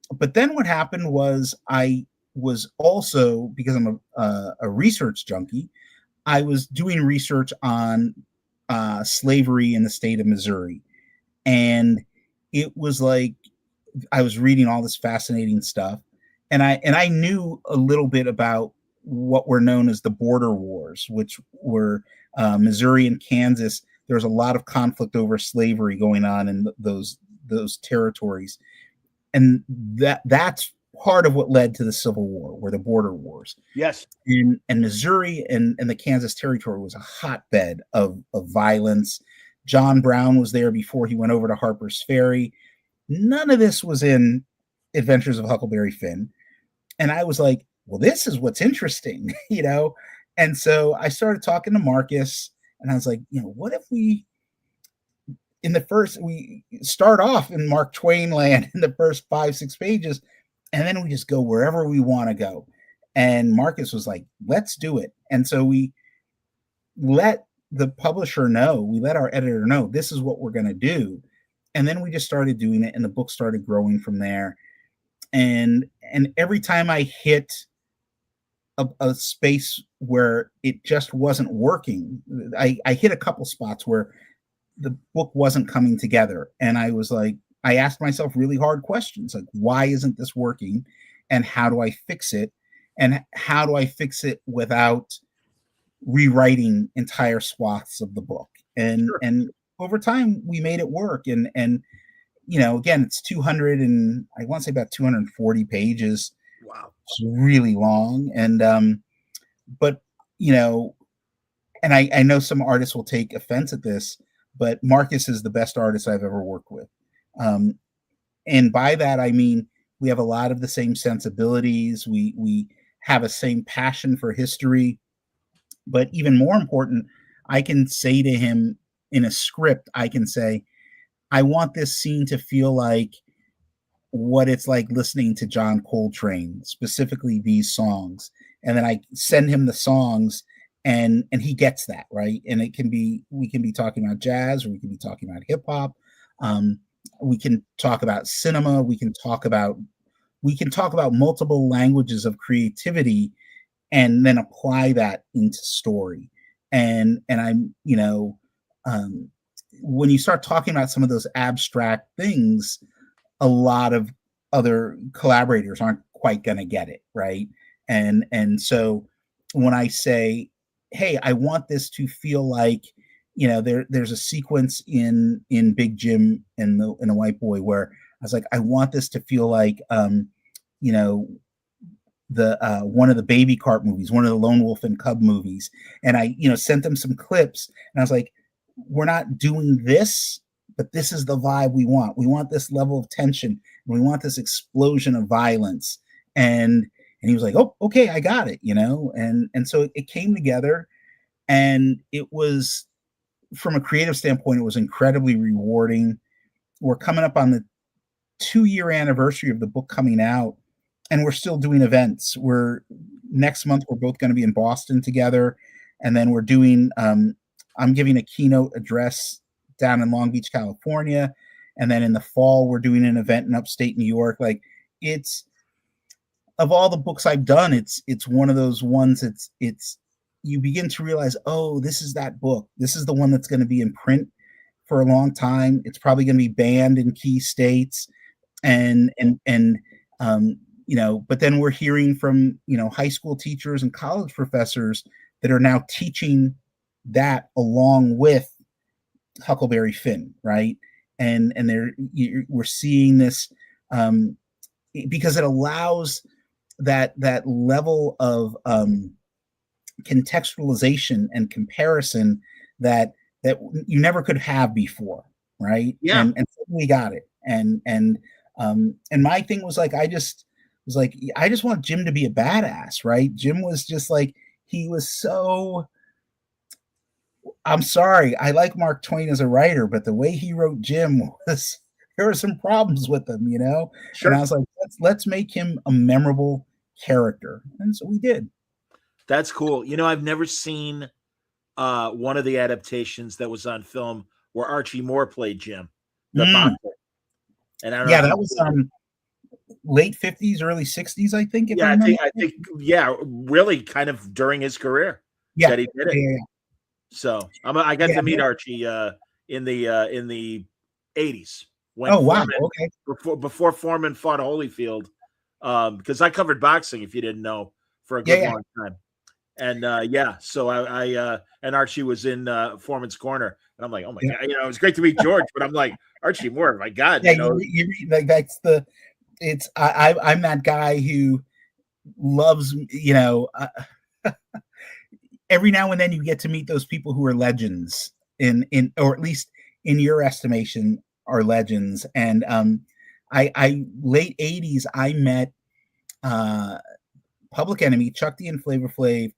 But then what happened was, I was also, because I'm a research junkie, I was doing research on slavery in the state of Missouri. And it was like, I was reading all this fascinating stuff. And I knew a little bit about what were known as the border wars, which were Missouri and Kansas. There was a lot of conflict over slavery going on in those territories. and that's part of what led to the Civil War, where the border wars. Yes. And Missouri and the Kansas Territory was a hotbed of violence. John Brown was there before he went over to Harper's Ferry. None of this was in Adventures of Huckleberry Finn. And I was like, well, this is what's interesting, you know? And so I started talking to Marcus, and I was like, you know, what if we start off in Mark Twain land in the first 5-6 pages, and then we just go wherever we want to go. And Marcus was like, let's do it. And so we let the publisher know, we let our editor know, this is what we're going to do. And then we just started doing it, and the book started growing from there. And every time I hit a space where it just wasn't working, I hit a couple spots where the book wasn't coming together. And I was like, I asked myself really hard questions, like, why isn't this working? And how do I fix it? And how do I fix it without rewriting entire swaths of the book? And Sure. and over time we made it work. And you know, again, it's 200 and I want to say about 240 pages. Wow. It's really long. And but you know, and I know some artists will take offense at this, but Marcus is the best artist I've ever worked with. And by that I mean we have a lot of the same sensibilities. We have a same passion for history. But even more important, I can say to him in a script, I can say, I want this scene to feel like what it's like listening to John Coltrane, specifically these songs. And then I send him the songs, and he gets that, right? And we can be talking about jazz, or we can be talking about hip hop. We can talk about cinema. We can talk about multiple languages of creativity, and then apply that into story. And I'm, you know, when you start talking about some of those abstract things, a lot of other collaborators aren't quite going to get it, right? And so when I say, hey, I want this to feel like, you know, there's a sequence in Big Jim and the White Boy where I was like, I want this to feel like, you know, the one of the Baby Cart movies, one of the Lone Wolf and Cub movies. And I, you know, sent them some clips, and I was like, we're not doing this, but this is the vibe we want. We want this level of tension, and we want this explosion of violence. And he was like, oh, okay, I got it, you know? And so it came together, and it was, from a creative standpoint, it was incredibly rewarding. We're coming up on the 2-year anniversary of the book coming out, and we're still doing events. Next month, we're both going to be in Boston together. And then we're doing, I'm giving a keynote address down in Long Beach, California. And then in the fall, we're doing an event in upstate New York. Like, it's, of all the books I've done, it's one of those ones it's you begin to realize, oh, this is that book. This is the one that's going to be in print for a long time. It's probably going to be banned in key states. And you know, but then we're hearing from, you know, high school teachers and college professors that are now teaching that along with Huckleberry Finn, right? And we're seeing this because it allows that level of contextualization and comparison that you never could have before, right? Yeah. And we got it. And my thing was like, I just want Jim to be a badass, right? Jim was just like, he was so, I'm sorry, I like Mark Twain as a writer, but the way he wrote Jim was, there were some problems with him, you know? Sure. And I was like, let's make him a memorable character. And so we did. That's cool. You know, I've never seen one of the adaptations that was on film where Archie Moore played Jim, the boxer. And I don't know that was late 50s, early 60s, I think. Yeah, I think, yeah, really kind of during his career that he did it. Yeah. So I got to meet Archie in the 80s. When Foreman, okay. Before Foreman fought Holyfield, because I covered boxing, if you didn't know, for a good long time. And so I and Archie was in Foreman's corner, and I'm like, oh my God, you know, it was great to meet George, but I'm like, Archie Moore, my God, you know, like that's I'm that guy who loves, every now and then you get to meet those people who are legends in or at least in your estimation are legends. And I late 80s I met Public Enemy, Chuck D and Flavor Flav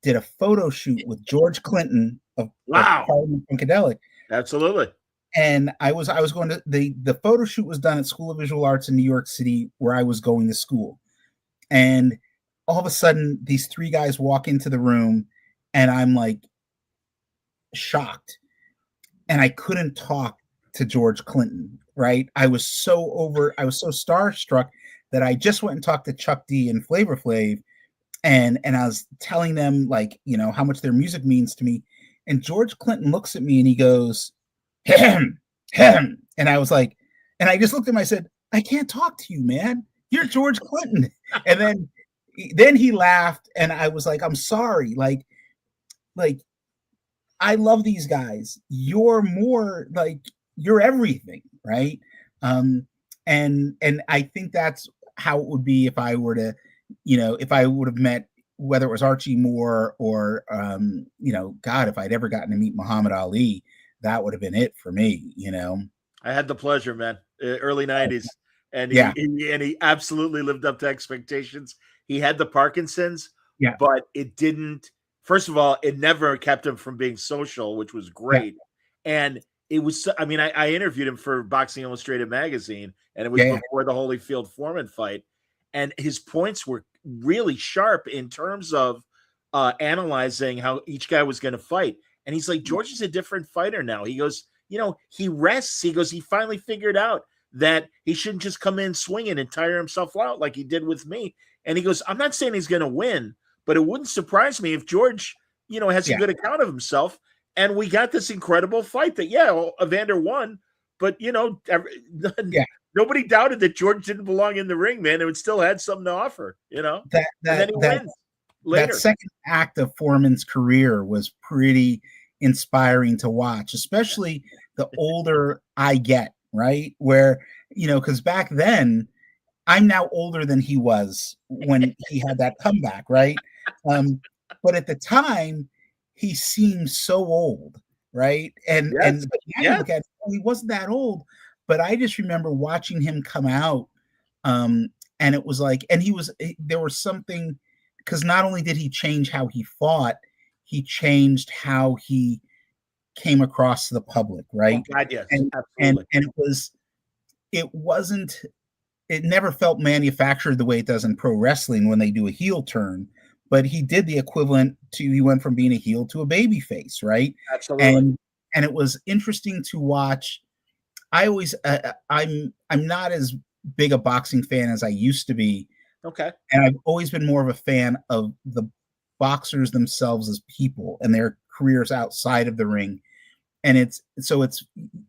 did a photo shoot with George Clinton of Parliament Funkadelic. Absolutely. And I was going to the photo shoot was done at School of Visual Arts in New York City, where I was going to school. And all of a sudden, these three guys walk into the room, and I'm like shocked. And I couldn't talk to George Clinton, right? I was so starstruck that I just went and talked to Chuck D and Flavor Flav, and I was telling them, like, how much their music means to me. And George Clinton looks at me and he goes, "Hem, hem." And I was like, and I just looked at him, I said, "I can't talk to you, man. You're George Clinton." And then he laughed, and I was like, "I'm sorry. Like, I love these guys. You're more like, you're everything, right?" And I think that's how it would be if I were to, if I would have met, whether it was Archie Moore or, God, if I'd ever gotten to meet Muhammad Ali, that would have been it for me, I had the pleasure, man. Early 90s. And he absolutely lived up to expectations. He had the Parkinson's, but it didn't, first of all, it never kept him from being social, which was great. And it was, I interviewed him for Boxing Illustrated magazine, and it was before the Holyfield Foreman fight. And his points were really sharp in terms of analyzing how each guy was going to fight. And he's like, George is a different fighter now. He goes, he rests. He goes, he finally figured out that he shouldn't just come in swinging and tire himself out like he did with me. And he goes, I'm not saying he's going to win, but it wouldn't surprise me if George, has a good account of himself. And we got this incredible fight that, Evander won, but, nobody doubted that George didn't belong in the ring, man. It would still had something to offer, and then he wins later. That second act of Foreman's career was pretty inspiring to watch, especially the older I get, right? Where, because back then, I'm now older than he was when he had that comeback, right? But at the time, he seemed so old, right? And look at it, he wasn't that old, but I just remember watching him come out, and it was like, and there was something, because not only did he change how he fought, he changed how he came across to the public, right? Oh, God, yes, and it never felt manufactured the way it does in pro wrestling when they do a heel turn, but he did the equivalent he went from being a heel to a baby face, right? Absolutely. And it was interesting to watch. I always, I'm not as big a boxing fan as I used to be. Okay. And I've always been more of a fan of the boxers themselves as people and their careers outside of the ring. And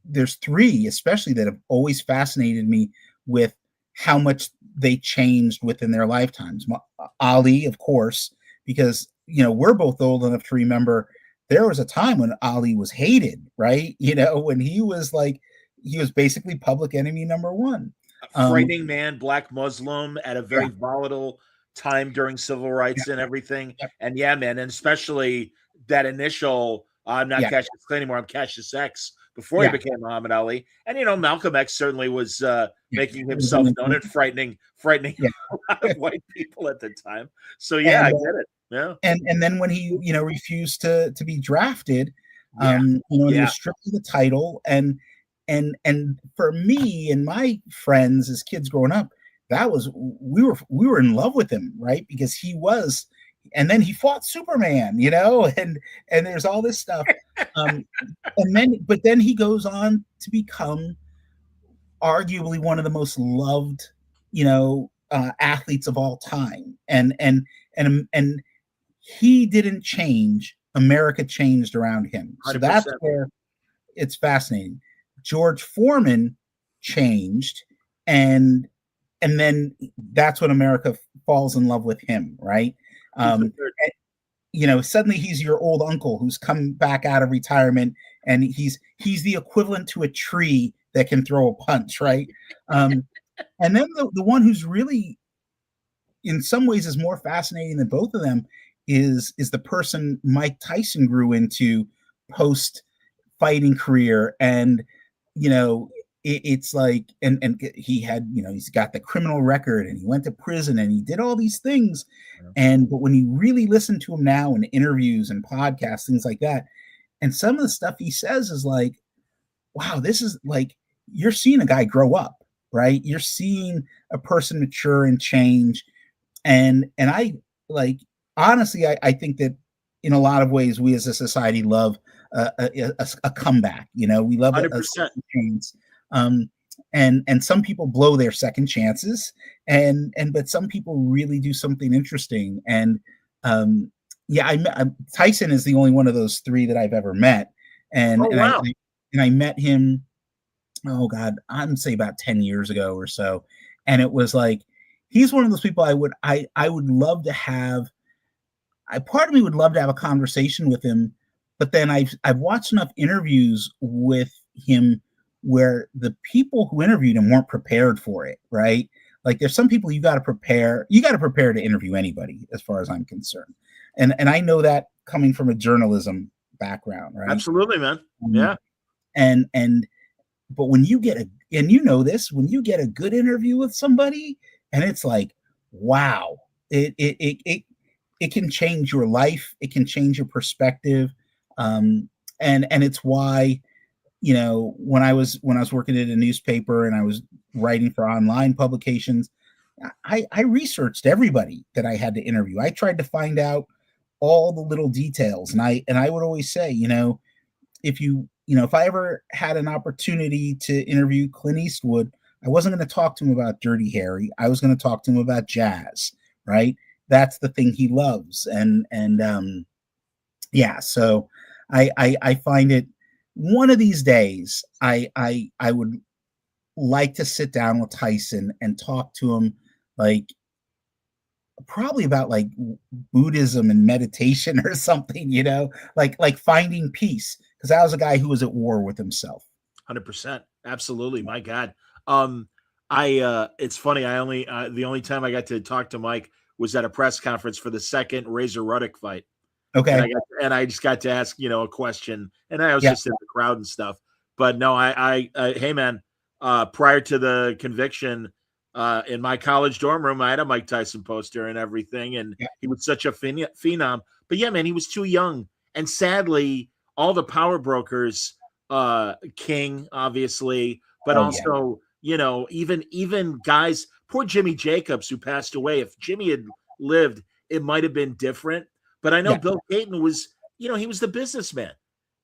there's three, especially, that have always fascinated me with how much they changed within their lifetimes. Ali, of course, because, we're both old enough to remember there was a time when Ali was hated, right? When he was basically Public Enemy number one. Frightening man, black Muslim at a very volatile time during civil rights and everything. Yep. And man, and especially that initial, I'm not Cassius Clay anymore, I'm Cassius X, before he became Muhammad Ali. And, Malcolm X certainly was making himself known and frightening a lot of white people at the time. So, I get it. Yeah. And then when he, refused to be drafted, he was stripped of the title. And for me and my friends as kids growing up, we were in love with him, right? Because he was, and then he fought Superman, and there's all this stuff. But then he goes on to become arguably one of the most loved, athletes of all time. And he didn't change. America changed around him. So 100%. That's where it's fascinating. George Foreman changed, and then that's when America falls in love with him, right? Suddenly he's your old uncle who's come back out of retirement, and he's the equivalent to a tree that can throw a punch, right? And then the one who's really, in some ways, is more fascinating than both of them is the person Mike Tyson grew into post fighting career. And it's like, and he had, he's got the criminal record, and he went to prison, and he did all these things. But when you really listen to him now in interviews and podcasts, things like that, and some of the stuff he says is like, wow, this is like, you're seeing a guy grow up, right? You're seeing a person mature and change. And I, like, honestly, I think that in a lot of ways, we as a society love a comeback. We love a second chance. And some people blow their second chances, but some people really do something interesting. And Tyson is the only one of those three that I've ever met. And I met him, oh God, I'm say about 10 years ago or so. And it was like, he's one of those people I would love to have. Part of me would love to have a conversation with him, but then I've watched enough interviews with him where the people who interviewed him weren't prepared for it, right? Like, there's some people you got to prepare to interview anybody, as far as I'm concerned. And I know that coming from a journalism background, right? Absolutely, man. Yeah. But when you get when you get a good interview with somebody, and it's like, wow, it can change your life. It can change your perspective. And it's why, when I was working at a newspaper and I was writing for online publications, I researched everybody that I had to interview. I tried to find out all the little details. And I would always say, if I ever had an opportunity to interview Clint Eastwood, I wasn't going to talk to him about Dirty Harry. I was going to talk to him about jazz, right? That's the thing he loves. So I find it, one of these days, I would like to sit down with Tyson and talk to him, like, probably about like Buddhism and meditation or something, like finding peace. Because I was a guy who was at war with himself. 100%. Absolutely. My God. It's funny. The only time I got to talk to Mike was at a press conference for the second Razor Ruddock fight. Okay. And I just got to ask, a question, and I was just in the crowd and stuff. But no, hey man, prior to the conviction, in my college dorm room, I had a Mike Tyson poster and everything, and he was such a phenom. But yeah, man, he was too young, and sadly, all the power brokers, King, obviously, but also, even guys, poor Jimmy Jacobs, who passed away. If Jimmy had lived, it might have been different. But I know Bill Payton was, he was the businessman,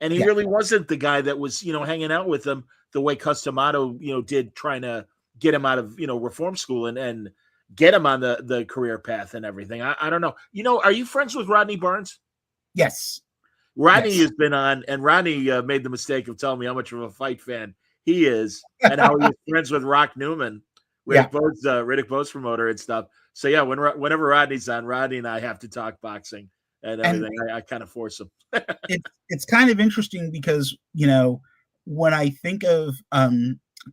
and he really wasn't the guy that was, hanging out with him the way Customato, did, trying to get him out of, reform school and get him on the career path and everything. I don't know. Are you friends with Rodney Barnes? Yes. Rodney has been on, and Rodney made the mistake of telling me how much of a fight fan he is, and how he was friends with Rock Newman, Riddick Bowe's promoter and stuff. So yeah, whenever Rodney's on, Rodney and I have to talk boxing and everything. I kind of force him. It's kind of interesting because, when I think of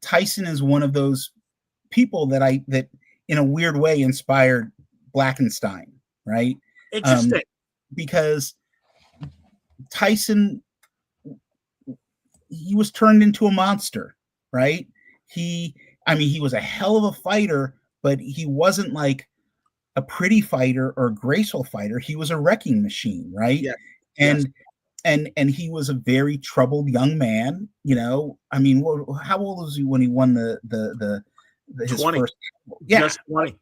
Tyson is one of those people that in a weird way inspired Blackenstyne, right? Interesting. Because Tyson, he was turned into a monster, right? He was a hell of a fighter, but he wasn't like a pretty fighter or a graceful fighter. He was a wrecking machine, right? Yeah. And he was a very troubled young man. How old was he when he won his 20. First? Yeah, just 20.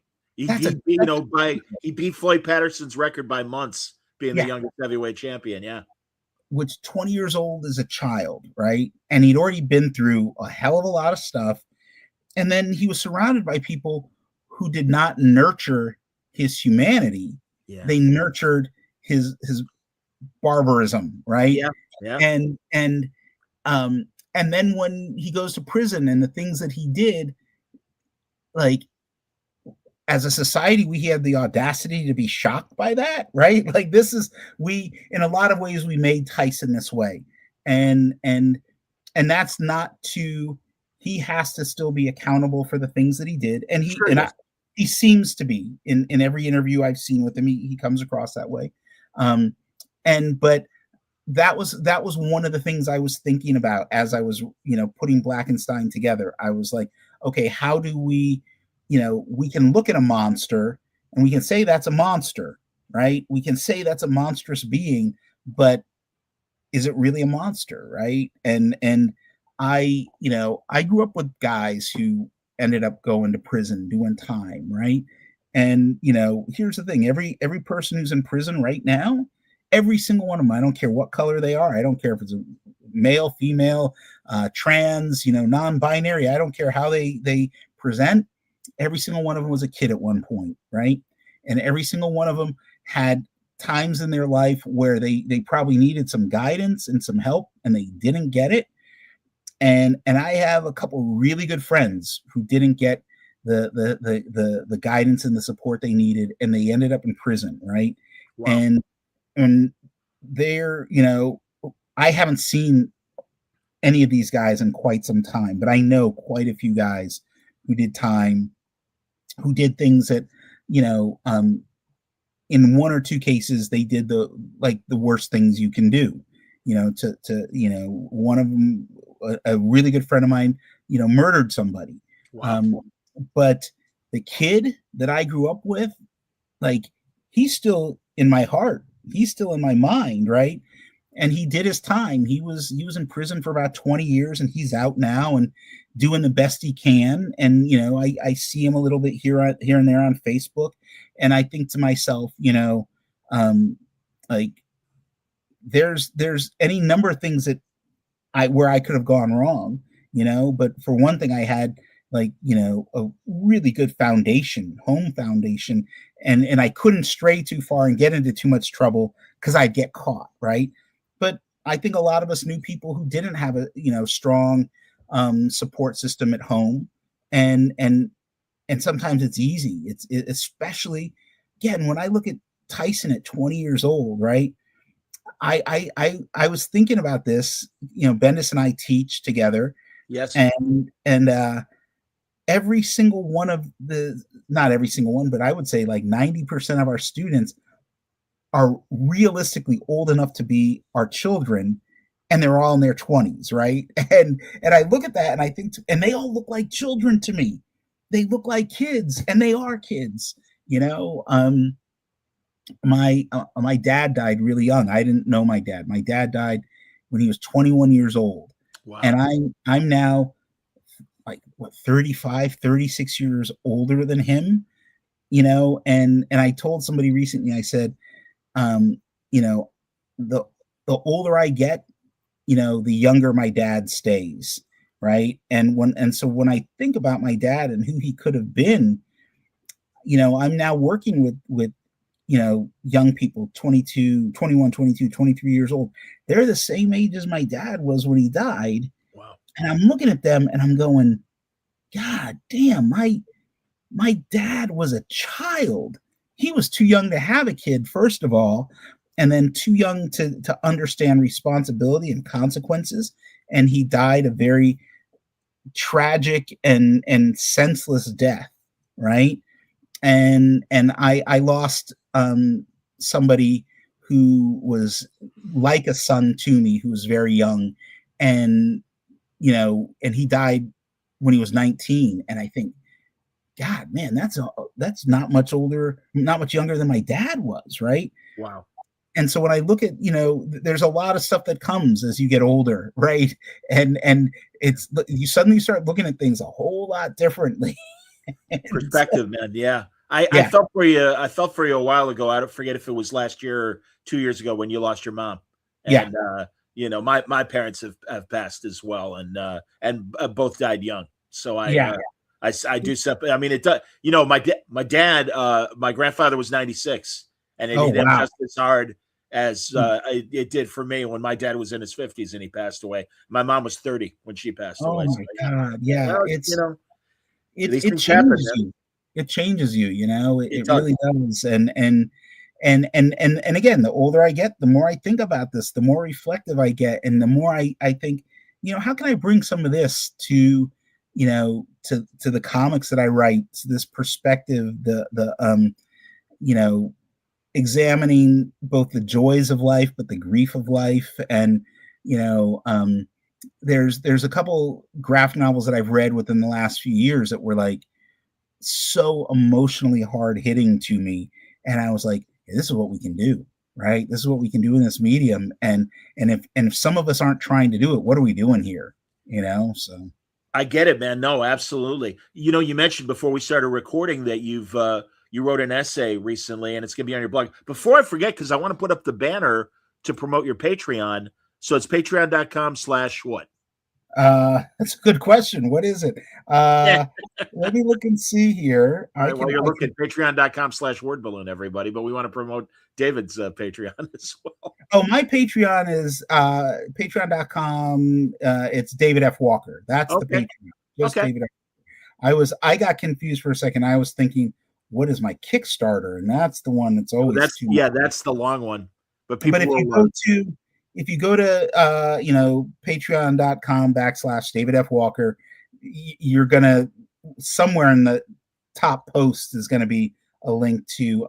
He beat Floyd Patterson's record by months, being the youngest heavyweight champion. Yeah. Which 20 years old as a child, right? And he'd already been through a hell of a lot of stuff. And then he was surrounded by people who did not nurture his humanity. Yeah. They nurtured his barbarism, right? Yeah. Yeah. And then when he goes to prison and the things that he did, like, as a society, we have the audacity to be shocked by that, right? Like, in a lot of ways, we made Tyson this way. And that's not to he has to still be accountable for the things that he did, and Sure, and yes. he seems to be in every interview I've seen with him. He comes across that way, and but that was one of the things I was thinking about as I was, putting Blackenstyne together. I was like, okay, how do we, we can look at a monster and we can say that's a monster, right? We can say that's a monstrous being, but is it really a monster, right? And I grew up with guys who ended up going to prison doing time, right? And here's the thing: every person who's in prison right now, every single one of them, I don't care what color they are, I don't care if it's a male, female, trans, non-binary, I don't care how they present. Every single one of them was a kid at one point, right? And every single one of them had times in their life where they probably needed some guidance and some help and they didn't get it. And I have a couple really good friends who didn't get the guidance and the support they needed, and they ended up in prison, right? Wow. And they're, I haven't seen any of these guys in quite some time, but I know quite a few guys who did time, who did things that, in one or two cases, they did the worst things you can do, one of them, a really good friend of mine, murdered somebody. Wow. But the kid that I grew up with, like, he's still in my heart. He's still in my mind, right? And he did his time. He was in prison for about 20 years, and he's out now and doing the best he can. And I see him a little bit here and there on Facebook, and I think to myself, like, there's any number of things that where I could have gone wrong, but for one thing, I had, like, a really good home foundation, and I couldn't stray too far and get into too much trouble because I'd get caught, right? But I think a lot of us knew people who didn't have a strong support system at home, and sometimes it's easy. Especially, again, when I look at Tyson at 20 years old, right? I was thinking about this. Bendis and I teach together. Yes. And every single one of not every single one, but I would say like 90% of our students are realistically old enough to be our children, and they're all in their 20s, right? And I look at that and I think, and they all look like children to me. They look like kids, and they are kids, my dad died really young. I didn't know my dad. My dad died when he was 21 years old. Wow. And I'm now, like, 35, 36 years older than him, and I told somebody recently, I said, the older I get, the younger my dad stays, right? And so when I think about my dad and who he could have been, I'm now working with young people, 22, 21, 22, 23 years old. They're the same age as my dad was when he died. Wow. And I'm looking at them and I'm going, God damn, my dad was a child. He was too young to have a kid, first of all, and then too young to understand responsibility and consequences. And he died a very tragic and senseless death, right? And I lost somebody who was like a son to me, who was very young, and he died when he was 19. And I think, God, man, that's not much younger than my dad was, right? Wow. And so when I look at, there's a lot of stuff that comes as you get older, right? And it's, you suddenly start looking at things a whole lot differently. Perspective, man. Yeah. I felt for you. I felt for you a while ago. I don't forget if it was last year or 2 years ago when you lost your mom. And, my parents have passed as well, and both died young. So I do separate. I mean, it does. My dad, my grandfather was 96, and it hit him just as hard as it did for me when my dad was in his 50s and he passed away. My mom was 30 when she passed away. Oh my God! Yeah, well, it changes you. It changes you. It really does. And again, the older I get, the more I think about this, the more reflective I get, and the more I think, how can I bring some of this to to the comics that I write, this perspective, examining both the joys of life but the grief of life. And there's a couple graphic novels that I've read within the last few years that were like so emotionally hard hitting to me, and I was like, hey, this is what we can do, right? This is what we can do in this medium. And if some of us aren't trying to do it, what are we doing here? So I get it, man. No, absolutely. You mentioned before we started recording that you wrote an essay recently, and it's going to be on your blog. Before I forget, because I want to put up the banner to promote your Patreon. So it's patreon.com/what? That's a good question. What is it? Let me look and see here. While you're looking, patreon.com/wordballoon, everybody. But we want to promote David's Patreon as well. Oh, my Patreon is patreon.com. It's David F. Walker. That's the Patreon. Just David F. I got confused for a second. I was thinking, what is my Kickstarter? And that's the one that's always that's the long one. But if you go to patreon.com/David F. Walker, you're gonna, somewhere in the top post is going to be a link to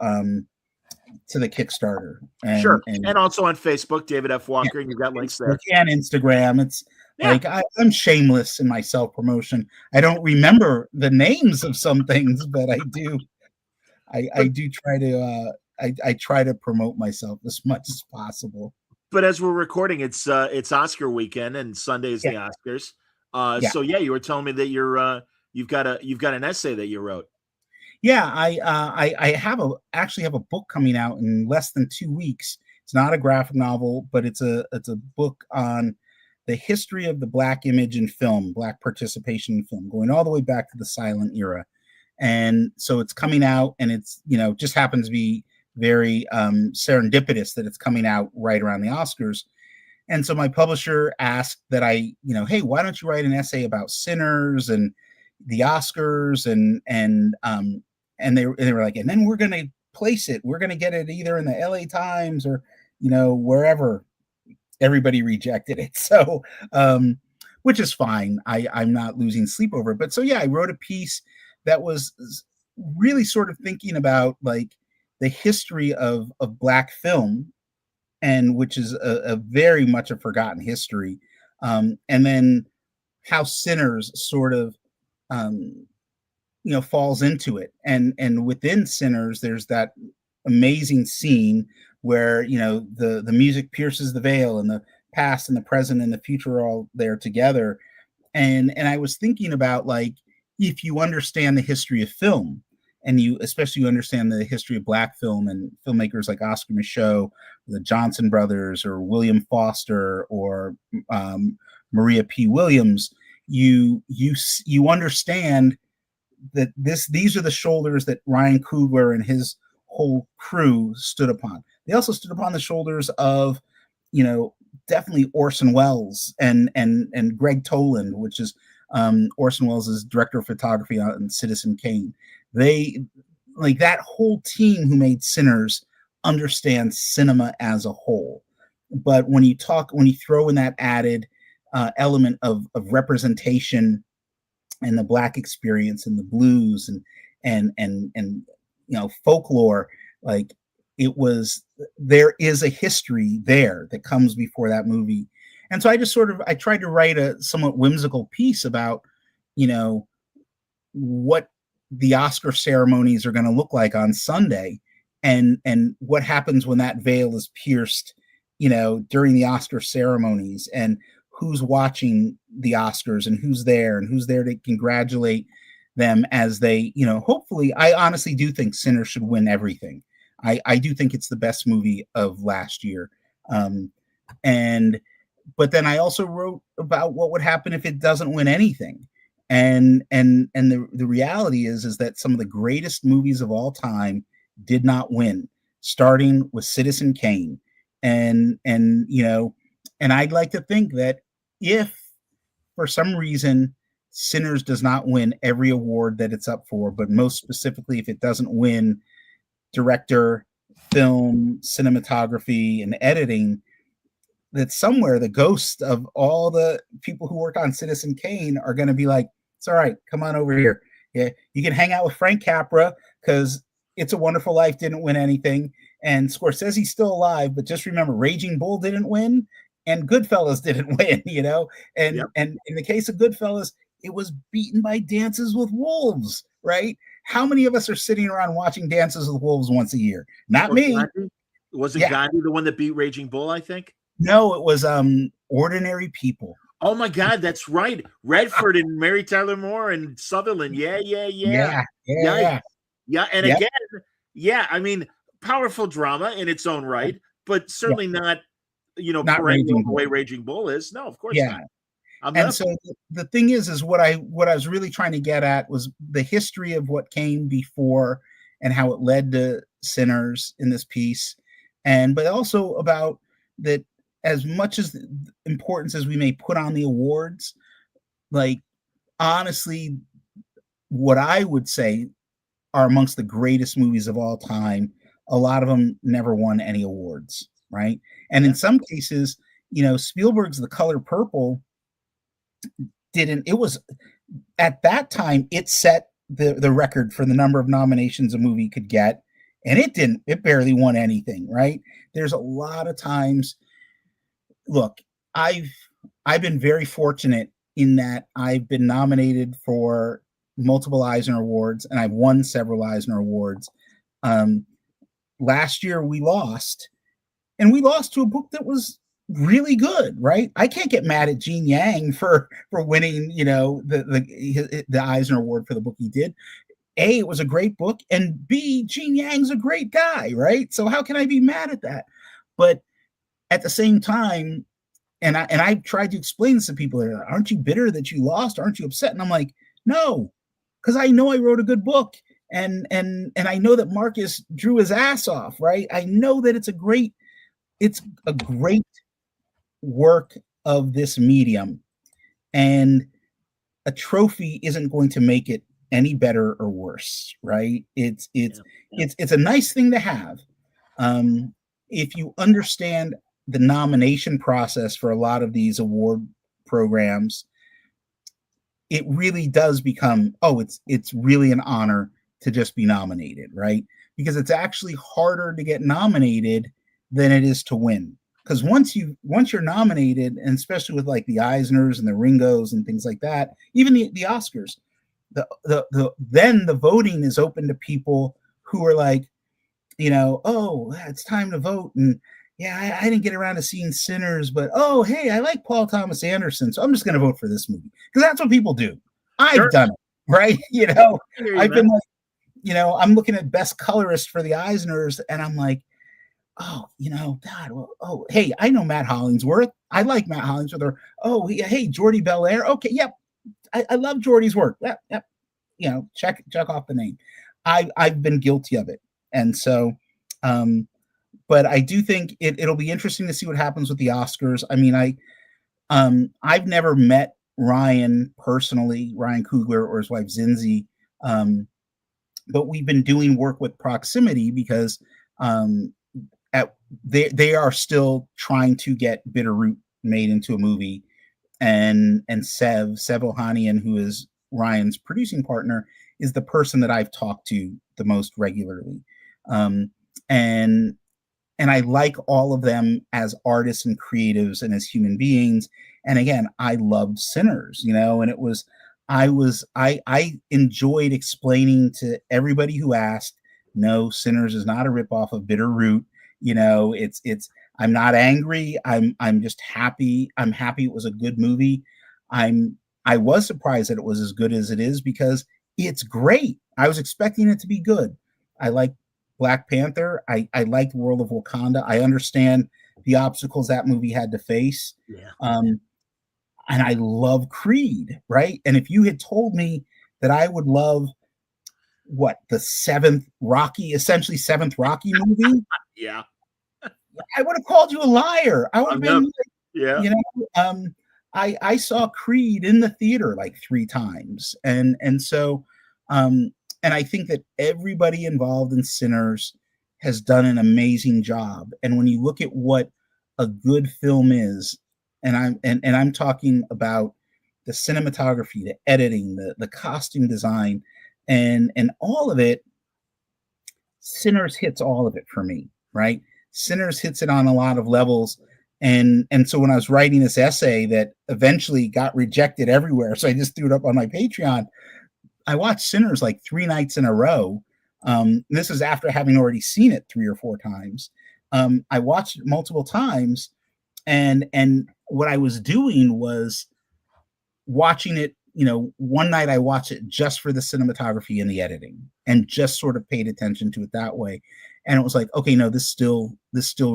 the Kickstarter. And also on Facebook, David F. Walker, and you've got links there. And Instagram. It's like I'm shameless in my self-promotion. I don't remember the names of some things, but I do. I do try to I try to promote myself as much as possible. But as we're recording, it's Oscar weekend, and Sunday is the Oscars. So you were telling me that you've got an essay that you wrote. Yeah, I actually have a book coming out in less than 2 weeks. It's not a graphic novel, but it's a book on the history of the Black image in film, Black participation in film, going all the way back to the silent era. And so it's coming out, and it's just happens to be very serendipitous that it's coming out right around the Oscars. And so my publisher asked that I, hey, why don't you write an essay about Sinners and the Oscars, and they were like, and then we're going to place it. We're going to get it either in the LA Times or, wherever. Everybody rejected it. So, which is fine. I'm not losing sleep over it. But so, I wrote a piece that was really sort of thinking about like the history of Black film, and which is a very much a forgotten history. And then how Sinners sort of, falls into it. And within Sinners, there's that amazing scene where, the music pierces the veil, and the past and the present and the future are all there together. And I was thinking about, like, if you understand the history of film, and you understand the history of Black film and filmmakers like Oscar Micheaux, the Johnson brothers, or William Foster, or Maria P. Williams, you understand that these are the shoulders that Ryan Coogler and his whole crew stood upon. They also stood upon the shoulders of, definitely Orson Welles and Greg Toland, which is Orson Welles' director of photography on Citizen Kane. They, like, that whole team who made Sinners, understands cinema as a whole. But when you throw in that added element of representation and the Black experience and the blues and folklore, like, there is a history there that comes before that movie. And so I tried to write a somewhat whimsical piece about, what the Oscar ceremonies are going to look like on Sunday, and what happens when that veil is pierced, during the Oscar ceremonies, and who's watching the Oscars, and who's there to congratulate them as they, hopefully. I honestly do think Sinners should win everything. I do think it's the best movie of last year. But then I also wrote about what would happen if it doesn't win anything. And the reality is that some of the greatest movies of all time did not win, starting with Citizen Kane. And I'd like to think that if for some reason Sinners does not win every award that it's up for, but most specifically, if it doesn't win director, film, cinematography, and editing, that somewhere the ghosts of all the people who worked on Citizen Kane are going to be like, It's all right. Come on over here. Yeah, you can hang out with Frank Capra because It's a Wonderful Life didn't win anything, and Scorsese's still alive. But just remember, Raging Bull didn't win, and Goodfellas didn't win. And Yep. and in the case of Goodfellas, it was beaten by Dances with Wolves, right? How many of us are sitting around watching Dances with Wolves once a year? Not me. Gandhi? Was it Gandhi the one that beat Raging Bull, I think? No, it was Ordinary People. Oh my God, that's right. Redford and Mary Tyler Moore and Sutherland. Yeah. Yeah. And again, I mean, powerful drama in its own right, but certainly not, Not perennial the way Raging Bull is. No, of course not. So the thing is what I was really trying to get at was the history of what came before and how it led to Sinners in this piece, but also about that. As much as importance as we may put on the awards, like honestly, what I would say are amongst the greatest movies of all time. A lot of them never won any awards, right? And in some cases, Spielberg's The Color Purple didn't. It was at that time it set the record for the number of nominations a movie could get, and it didn't. It barely won anything, right? There's a lot of times. Look, I've been very fortunate in that I've been nominated for multiple Eisner Awards, and I've won several Eisner Awards. Last year we lost to a book that was really good, right? I can't get mad at Gene Yang for winning, the Eisner Award for the book he did. A, it was a great book, and B, Gene Yang's a great guy, right? So how can I be mad at that? But at the same time, and I tried to explain this to people, aren't you bitter that you lost? Aren't you upset? And I'm like, no, because I know I wrote a good book, and I know that Marcus drew his ass off, right? I know that it's a great work of this medium, and a trophy isn't going to make it any better or worse, right? It's a nice thing to have. If you understand the nomination process for a lot of these award programs, it really does become, it's really an honor to just be nominated, right? Because it's actually harder to get nominated than it is to win. Because once you're nominated, and especially with like the Eisners and the Ringos and things like that, even the Oscars, then the voting is open to people who are like, it's time to vote, and I didn't get around to seeing Sinners, but hey, I like Paul Thomas Anderson, so I'm just going to vote for this movie, because that's what people do. I've done it, right? I've been like, I'm looking at best colorist for the Eisners, and I'm like, God, hey, I know Matt Hollingsworth. I like Matt Hollingsworth. Or hey, Jordy Belair. Okay, yep, I love Jordy's work. Yep. Check off the name. I've been guilty of it, and so. But I do think it'll be interesting to see what happens with the Oscars. I mean, I've never met Ryan personally, Ryan Coogler, or his wife Zinzi, but we've been doing work with Proximity because they are still trying to get Bitterroot made into a movie, and Sev Ohanian, who is Ryan's producing partner, is the person that I've talked to the most regularly, and I like all of them as artists and creatives and as human beings. And again, I loved Sinners, and it was, I enjoyed explaining to everybody who asked, no, Sinners is not a ripoff of Bitterroot. I'm not angry. I'm just happy. I'm happy it was a good movie. I was surprised that it was as good as it is because it's great. I was expecting it to be good. I like Black Panther. I liked World of Wakanda. I understand the obstacles that movie had to face. Yeah. And I love Creed, right? And if you had told me that I would love the seventh Rocky movie, yeah, I would have called you a liar. I would have been, I saw Creed in the theater like 3 times, and so. And I think that everybody involved in Sinners has done an amazing job. And when you look at what a good film is, and I'm talking about the cinematography, the editing, the costume design, and all of it. Sinners hits all of it for me, right? Sinners hits it on a lot of levels. And so when I was writing this essay that eventually got rejected everywhere, so I just threw it up on my Patreon, I watched Sinners like 3 nights in a row. This is after having already seen it 3 or 4 times. I watched it multiple times, and what I was doing was watching it. One night I watched it just for the cinematography and the editing, and just sort of paid attention to it that way. And it was like, okay, no, this still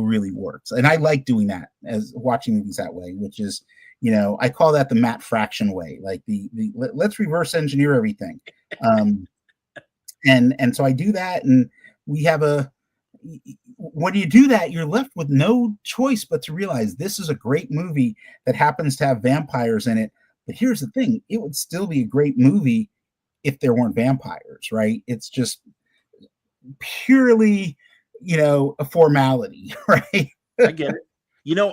really works. And I like doing that, as watching movies that way, which is, I call that the Matt Fraction way, like the let's reverse engineer everything. And so I do that, and we have when you do that, you're left with no choice but to realize this is a great movie that happens to have vampires in it. But here's the thing, it would still be a great movie if there weren't vampires, right? It's just purely, a formality, right? I get it.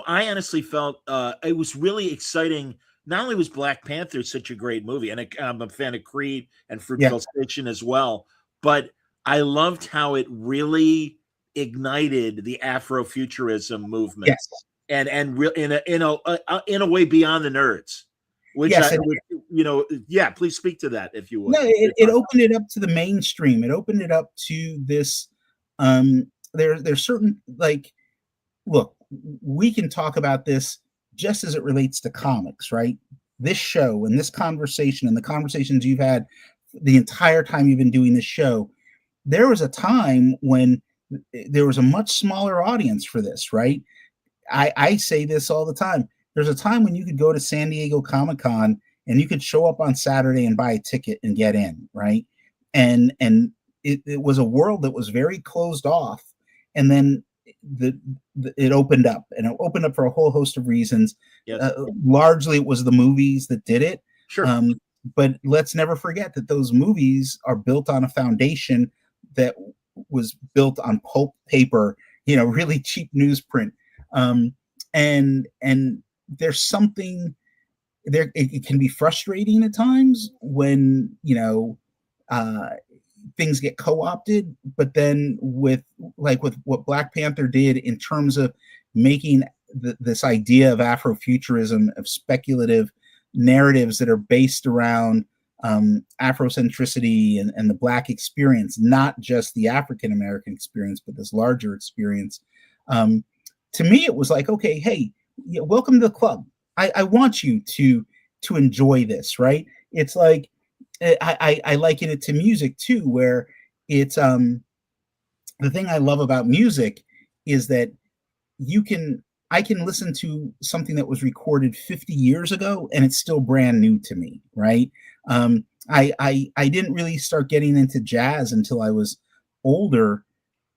I honestly felt it was really exciting. Not only was Black Panther such a great movie, and I'm a fan of Creed and Fruitvale Station as well, but I loved how it really ignited the Afrofuturism movement, Yes. and in a way beyond the nerds. Which Yes, please speak to that if you would. No, it opened it up to the mainstream. It opened it up to this. There's certain, like, look, we can talk about this just as it relates to comics, right? This show and this conversation and the conversations you've had the entire time you've been doing this show, there was a time when there was a much smaller audience for this, right? I say this all the time. There's a time when you could go to San Diego Comic-Con and you could show up on Saturday and buy a ticket and get in, right? And it was a world that was very closed off. And then it opened up, and it opened up for a whole host of reasons. Yes. Largely it was the movies that did it. Sure. But let's never forget that those movies are built on a foundation that was built on pulp paper, really cheap newsprint. And there's something there. It can be frustrating at times when, things get co-opted, but then with what Black Panther did in terms of making this idea of Afrofuturism, of speculative narratives that are based around Afrocentricity and the Black experience, not just the African American experience, but this larger experience. To me, it was like, okay, hey, welcome to the club. I want you to enjoy this, right? It's like, I liken it to music too, where it's the thing I love about music is that I can listen to something that was recorded 50 years ago and it's still brand new to me, right? I didn't really start getting into jazz until I was older,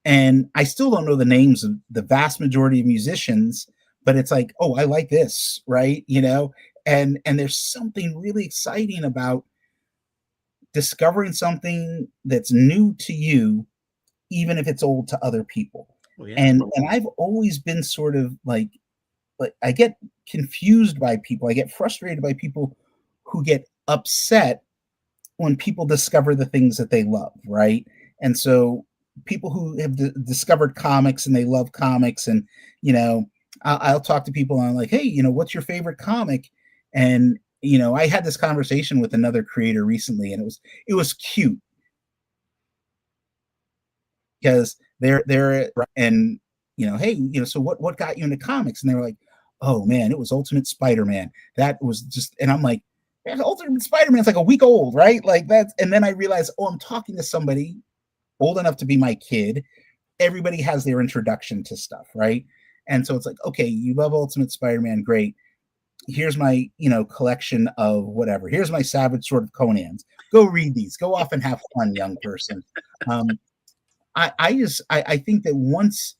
and I still don't know the names of the vast majority of musicians, but it's like, oh, I like this, right? And there's something really exciting about discovering something that's new to you, even if it's old to other people. Oh, yeah. And I've always been sort of like I get confused by people. I get frustrated by people who get upset when people discover the things that they love, right? And so people who have discovered comics and they love comics, and I'll talk to people and I'm like, hey, what's your favorite comic? And I had this conversation with another creator recently, and it was cute because they're and hey, so what got you into comics? And they were like, oh man, it was Ultimate Spider-Man. That was just, and I'm like, man, Ultimate Spider-Man's like a week old, right? Like that's, and then I realized, oh, I'm talking to somebody old enough to be my kid. Everybody has their introduction to stuff, right? And so it's like, okay, you love Ultimate Spider-Man, great. Here's my, collection of whatever. Here's my Savage Sword of Conan's. Go read these. Go off and have fun, young person. I think that once,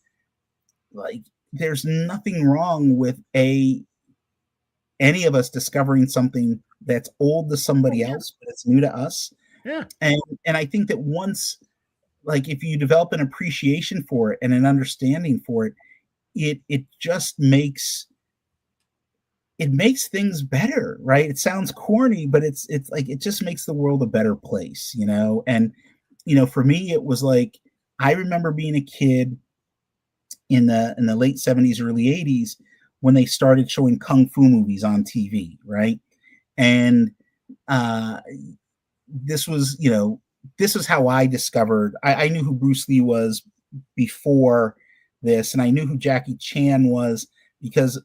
like, there's nothing wrong with any of us discovering something that's old to somebody else, but it's new to us. Yeah. And I think that once, like, if you develop an appreciation for it and an understanding for it, it just makes it makes things better, right? It sounds corny, but it's like it just makes the world a better place, you know. And for me, it was like I remember being a kid in the late 70s, early 80s when they started showing kung fu movies on TV, right? And uh, this was, this is how I discovered. I knew who Bruce Lee was before this, and I knew who Jackie Chan was because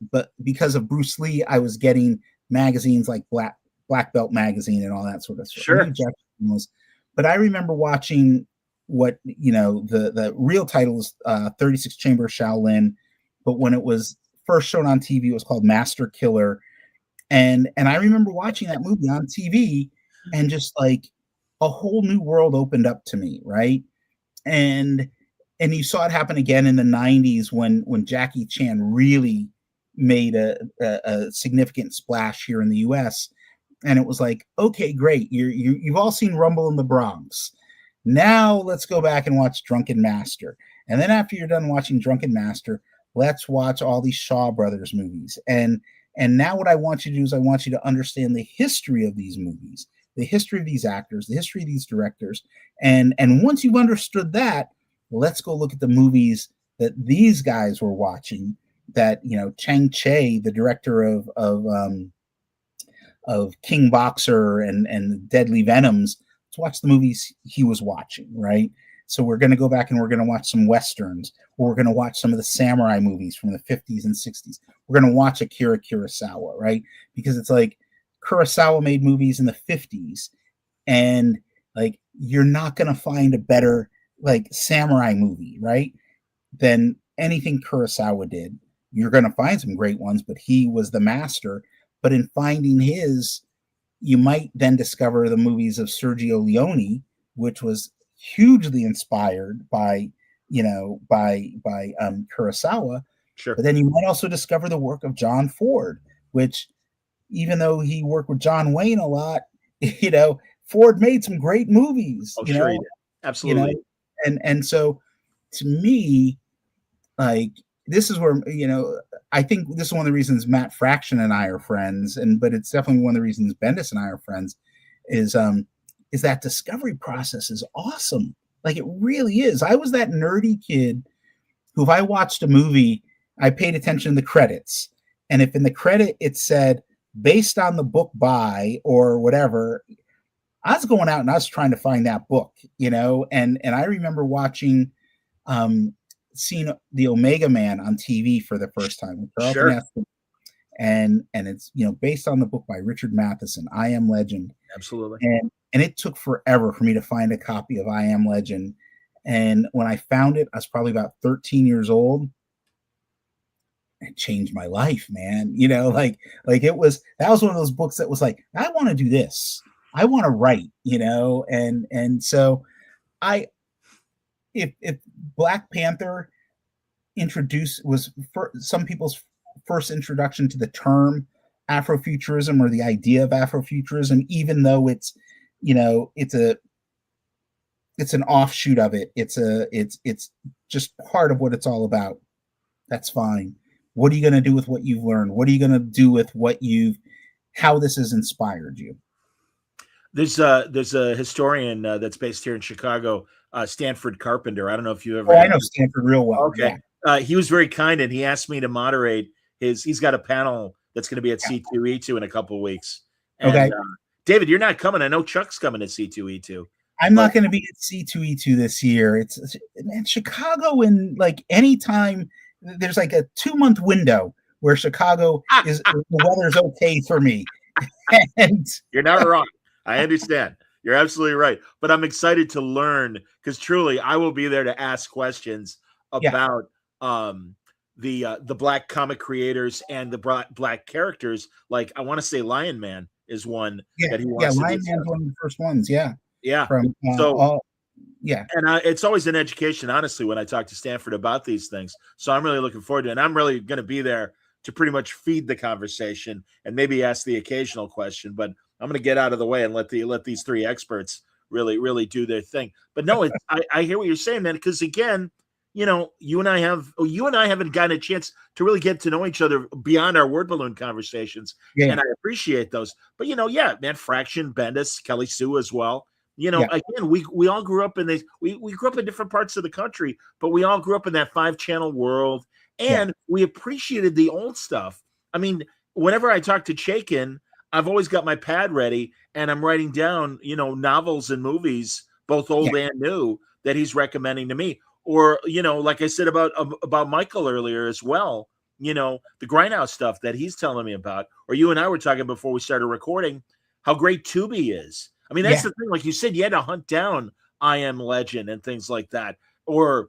of Bruce Lee, I was getting magazines like Black Belt magazine and all that sort of stuff. Sure. I knew Jackie Chan was, but I remember watching what the real title is 36 Chamber of Shaolin, but when it was first shown on TV, it was called Master Killer, and I remember watching that movie on TV, and just like a whole new world opened up to me, right? And you saw it happen again in the 90s when Jackie Chan really made a significant splash here in the US. And it was like, okay, great. You've all seen Rumble in the Bronx. Now let's go back and watch Drunken Master. And then after you're done watching Drunken Master, let's watch all these Shaw Brothers movies. And now what I want you to do is I want you to understand the history of these movies, the history of these actors, the history of these directors. And once you've understood that, let's go look at the movies that these guys were watching. That Chang Che, the director of King Boxer and Deadly Venoms, let's watch the movies he was watching, right? So we're going to go back and we're going to watch some Westerns, or we're going to watch some of the samurai movies from the 50s and 60s. We're going to watch Akira Kurosawa, right? Because it's like Kurosawa made movies in the 50s, and like you're not going to find a better like samurai movie, right, than anything Kurosawa did. You're going to find some great ones, but he was the master. But in finding his, you might then discover the movies of Sergio Leone, which was hugely inspired by Kurosawa. Sure. But then you might also discover the work of John Ford, which, even though he worked with John Wayne a lot, Ford made some great movies. Oh, sure, he did. Absolutely. And so to me, like, this is where, I think this is one of the reasons Matt Fraction and I are friends, but it's definitely one of the reasons Bendis and I are friends, is that discovery process is awesome. Like, it really is. I was that nerdy kid who, if I watched a movie, I paid attention to the credits. And if in the credit it said, based on the book by, or whatever, I was going out and I was trying to find that book, and I remember watching, seeing the Omega Man on TV for the first time with Charlton Heston, and it's based on the book by Richard Matheson, I Am Legend. Absolutely. And it took forever for me to find a copy of I Am Legend, and when I found it, I was probably about 13 years old. It changed my life, man. Like that was one of those books that was like, I want to do this. I want to write, and so if Black Panther was some people's first introduction to the term Afrofuturism, or the idea of Afrofuturism, even though it's an offshoot of it. It's just part of what it's all about. That's fine. What are you going to do with what you've learned? What are you going to do with how this has inspired you? There's a historian that's based here in Chicago, Stanford Carpenter. I don't know if you ever. I know Stanford real well. Okay. Yeah. He was very kind, and he asked me to moderate he's got a panel that's going to be at C2E2 in a couple of weeks. And, okay. David, you're not coming. I know Chuck's coming to C2E2. I'm not going to be at C2E2 this year. It's Chicago, and like anytime there's like a 2-month window where Chicago the weather's okay for me. And you're not wrong. I understand. You're absolutely right. But I'm excited to learn, because truly I will be there to ask questions about the Black comic creators and the Black characters. Like, I want to say Lion Man is one that he wants to do. Lion Man's one of the first ones. Yeah. Yeah. And it's always an education, honestly, when I talk to Stanford about these things. So I'm really looking forward to it. And I'm really going to be there to pretty much feed the conversation and maybe ask the occasional question. But I'm going to get out of the way and let these three experts really do their thing. But no, I hear what you're saying, man, because again, you and I haven't gotten a chance to really get to know each other beyond our word balloon conversations. Yeah. And I appreciate those. But yeah, man, Fraction, Bendis, Kelly Sue as well. Yeah. Again, we all grew up in this, we grew up in different parts of the country, but we all grew up in that 5-channel world, and we appreciated the old stuff. I mean, whenever I talk to Chaikin, I've always got my pad ready and I'm writing down, novels and movies, both old and new, that he's recommending to me. Or, like I said about Michael earlier as well, the Grindhouse stuff that he's telling me about, or you and I were talking before we started recording, how great Tubi is. I mean, that's the thing. Like you said, you had to hunt down I Am Legend and things like that. Or,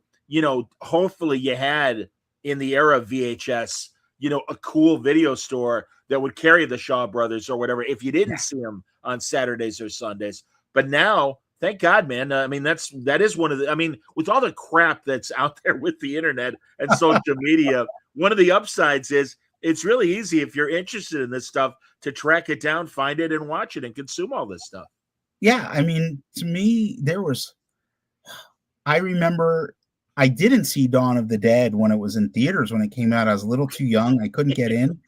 hopefully you had in the era of VHS, a cool video store that would carry the Shaw Brothers or whatever if you didn't see them on Saturdays or Sundays. But now, thank God, man. I mean, that is one of the, I mean, with all the crap that's out there with the internet and social media, one of the upsides is it's really easy if you're interested in this stuff to track it down, find it, and watch it and consume all this stuff. Yeah, I mean, to me, I remember I didn't see Dawn of the Dead when it was in theaters when it came out. I was a little too young. I couldn't get in.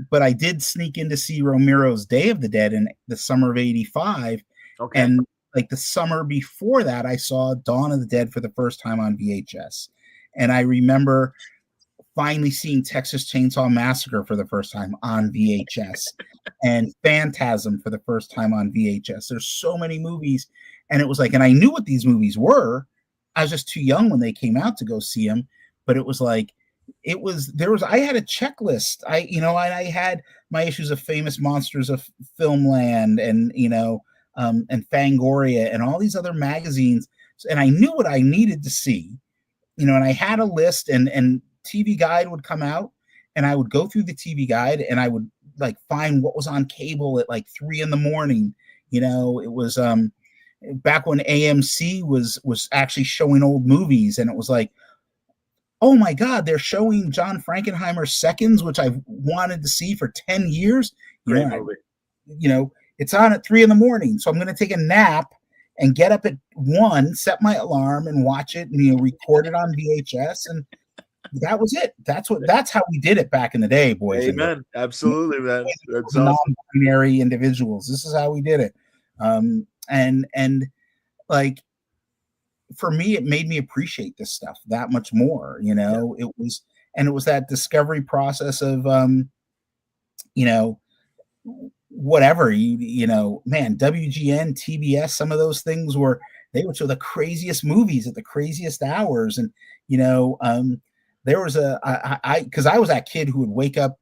But I did sneak in to see Romero's Day of the Dead in the summer of '85. Okay. And like the summer before that, I saw Dawn of the Dead for the first time on VHS. And I remember finally seeing Texas Chainsaw Massacre for the first time on VHS and Phantasm for the first time on VHS. There's so many movies. And it was like, and I knew what these movies were. I was just too young when they came out to go see them. But it was like, I had a checklist. I had my issues of Famous Monsters of Filmland and, and Fangoria and all these other magazines. And I knew what I needed to see, and I had a list, and TV Guide would come out and I would go through the TV Guide and I would like find what was on cable at like 3 a.m. It was, back when AMC was actually showing old movies, and it was like, oh my God, they're showing John Frankenheimer's Seconds, which I've wanted to see for 10 years. Great movie. It's on at 3 a.m. So I'm going to take a nap and get up at 1, set my alarm and watch it and, record it on VHS. And that was it. That's how we did it back in the day, boys. Amen. Absolutely, man. That's awesome. Non-binary individuals. This is how we did it. And like, for me, it made me appreciate this stuff that much more. It was that discovery process of, whatever man, WGN, TBS, some of those things they would show the craziest movies at the craziest hours. And, there was because I was that kid who would wake up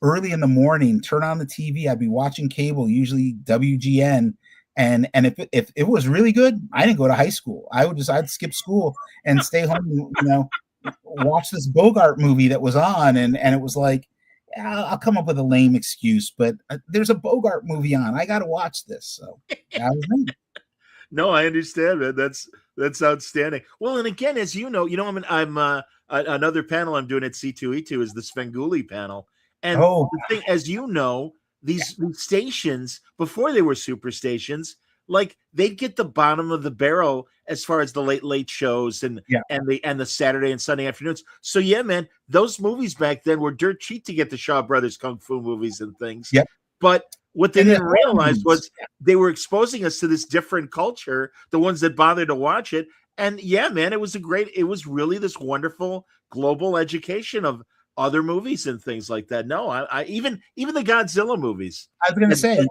early in the morning, turn on the TV. I'd be watching cable, usually WGN. And if it was really good, I didn't go to high school. I'd skip school and stay home, watch this Bogart movie that was on. And it was like, I'll come up with a lame excuse, but there's a Bogart movie on. I got to watch this. So that was me. No, I understand, man. That's outstanding. Well, and again, as I'm another panel I'm doing at C2E2 is the Svengoolie panel. And the thing, as these stations, before they were super stations, like they'd get the bottom of the barrel as far as the late shows and the Saturday and Sunday afternoons. So yeah, man, those movies back then were dirt cheap to get the Shaw Brothers kung fu movies and things. Yep. But what they didn't realize was they were exposing us to this different culture, the ones that bothered to watch it. And yeah, man, it was really this wonderful global education of other movies and things like that. No, I even the Godzilla movies. I was going to say,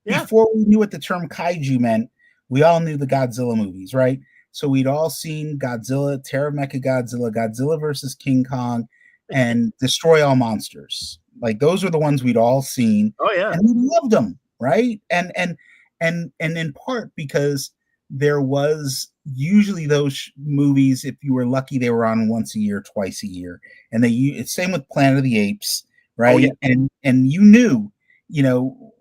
before we knew what the term kaiju meant, we all knew the Godzilla movies, right? So we'd all seen Godzilla, Terror of Mechagodzilla, Godzilla versus King Kong, and Destroy All Monsters. Like those were the ones we'd all seen. Oh yeah, and we loved them, right? And in part because there was usually those movies, if you were lucky, they were on once a year, twice a year. And same with Planet of the Apes, right? Oh, yeah. And you knew,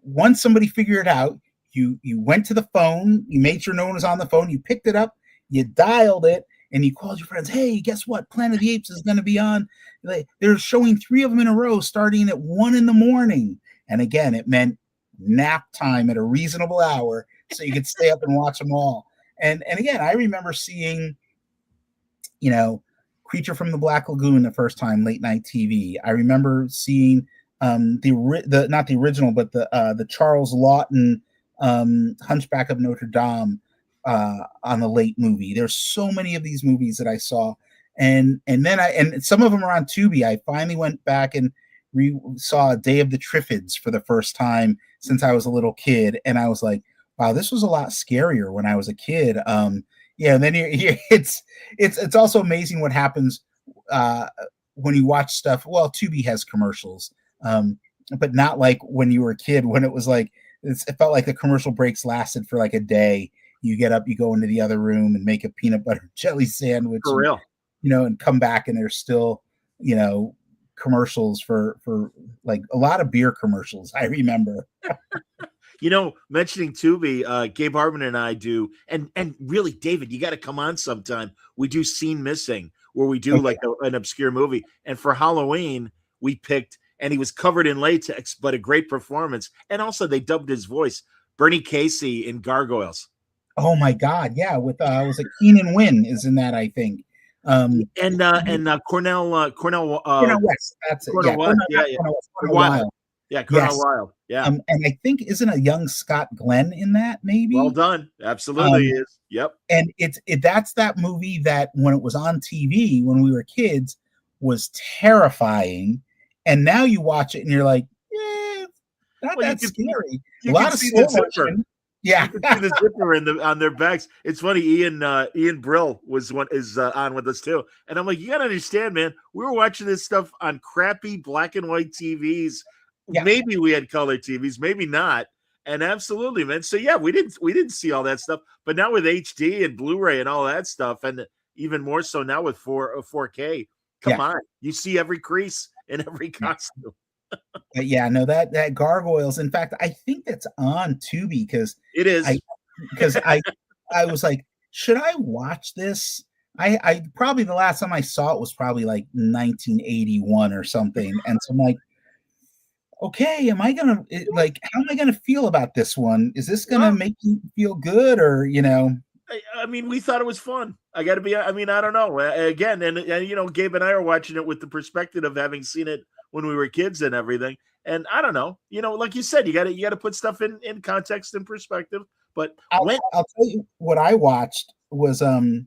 once somebody figured it out, you went to the phone, you made sure no one was on the phone, you picked it up, you dialed it, and you called your friends, hey, guess what? Planet of the Apes is going to be on. They're showing 3 of them in a row starting at 1 a.m. And again, it meant nap time at a reasonable hour so you could stay up and watch them all. And again, I remember seeing you know, Creature from the Black Lagoon the first time, late night TV. I remember seeing the not the original, but the Charles Lawton Hunchback of Notre Dame on the late movie. There's so many of these movies that I saw, and some of them are on Tubi. I finally went back and saw Day of the Triffids for the first time since I was a little kid, and I was like, wow, this was a lot scarier when I was a kid. Yeah, and then it's also amazing what happens when you watch stuff. Well, Tubi has commercials, but not like when you were a kid, when it was like it felt like the commercial breaks lasted for like a day. You get up, you go into the other room and make a peanut butter jelly sandwich, For real. and come back and there's still, commercials for like a lot of beer commercials. I remember. Mentioning Tubi, Gabe Hartman and I do, and really, David, you got to come on sometime. We do Scene Missing, where we do like an obscure movie. And for Halloween, we picked, and he was covered in latex, but a great performance. And also, they dubbed his voice, Bernie Casey in Gargoyles. Oh my God, yeah, with was it Keenan Wynn is in that, I think. And Cornell West. That's it. Cornell West. Wild. Yeah, Cornell Wild. Yeah. And I think isn't a young Scott Glenn in that, maybe? Well done. Absolutely is. Yep. And that's that movie that when it was on TV when we were kids was terrifying. And now you watch it and you're like, not that scary. A lot of slow motion. Yeah, you can see the zipper on their backs. It's funny. Ian Brill is on with us too, and I'm like, you gotta understand, man. We were watching this stuff on crappy black and white TVs. Yeah. Maybe we had color TVs, maybe not. And absolutely, man. So yeah, we didn't see all that stuff, but now with HD and Blu-ray and all that stuff, and even more so now with 4K. Come on, you see every crease in every costume. Yeah, no, that Gargoyles. In fact, I think that's on Tubi because it is. I was like, should I watch this? I probably the last time I saw it was probably like 1981 or something, and so I'm like, okay, how am I gonna feel about this one? Is this gonna make me feel good, or I mean, we thought it was fun. I got to be. I mean, I don't know. Again, and Gabe and I are watching it with the perspective of having seen it when we were kids and everything. And I don't know. Like you said, you got to put stuff in context and perspective. But I'll tell you what I watched was and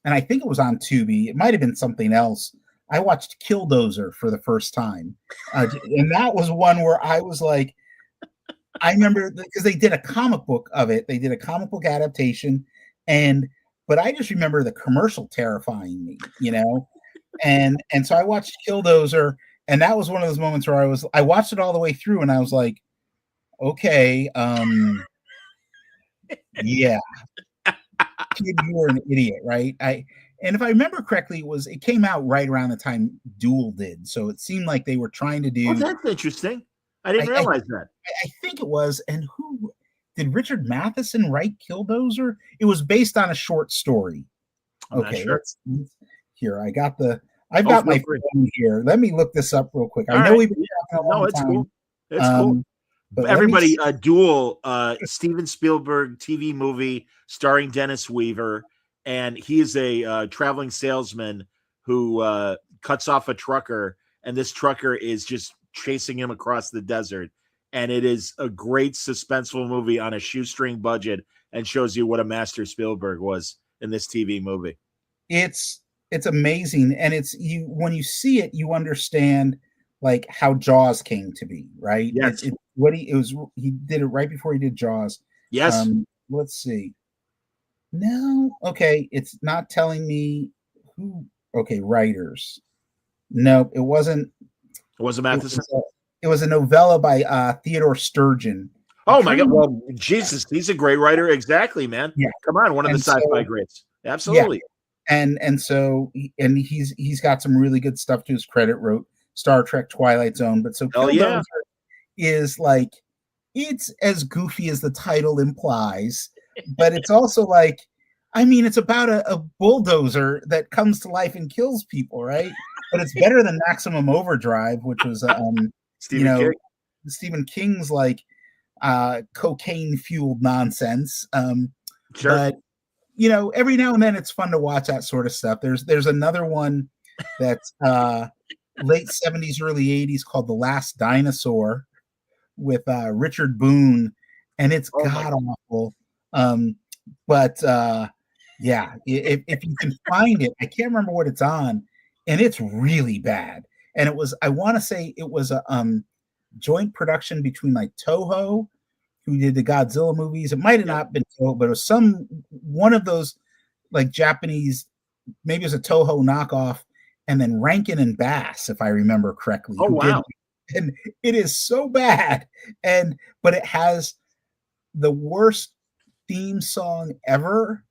I think it was on Tubi. It might have been something else. I watched Killdozer for the first time, and that was one where I was like, I remember because they did a comic book of it. They did a comic book adaptation, but I just remember the commercial terrifying me, and so I watched Killdozer, and that was one of those moments where I watched it all the way through, and I was like, okay, yeah, kid, you were an idiot, right? And if I remember correctly, it came out right around the time Duel did, so it seemed like they were trying to do. Oh, that's interesting. I didn't realize that. I think it was. And who did Richard Matheson write Killdozer? It was based on a short story. Okay, let's here. I've got my phone here. Let me look this up real quick. I know we've been talking a long time. Cool. It's cool. But everybody, Duel, Steven Spielberg TV movie starring Dennis Weaver, and he is a traveling salesman who cuts off a trucker, and this trucker is just chasing him across the desert. And it is a great suspenseful movie on a shoestring budget and shows you what a master Spielberg was in this TV movie. It's amazing. And when you see it, you understand like how Jaws came to be, right? Yes. He did it right before he did Jaws. Yes. Let's see. No. Okay. It's not telling me who. Okay. Writers. No, it wasn't. It wasn't Matheson. It was a novella by Theodore Sturgeon. Oh my God! Well, Jesus, he's a great writer. Exactly, man. Yeah. Come on, one of the sci-fi greats. Absolutely. Yeah. And he's got some really good stuff to his credit. Wrote Star Trek, Twilight Zone, but Killdozer is like, it's as goofy as the title implies, but it's also like, I mean, it's about a bulldozer that comes to life and kills people, right? But it's better than Maximum Overdrive, which was Stephen King's like cocaine fueled nonsense. Sure. But every now and then it's fun to watch that sort of stuff. There's another one that's late 70s, early 80s called The Last Dinosaur with Richard Boone, and it's god awful. But yeah, if you can find it, I can't remember what it's on, and it's really bad. And I want to say it was a joint production between like Toho, who did the Godzilla movies. It might have not been Toho, but it was one of those like Japanese, maybe it was a Toho knockoff, and then Rankin and Bass, if I remember correctly. Oh, wow. And it is so bad. But it has the worst theme song ever.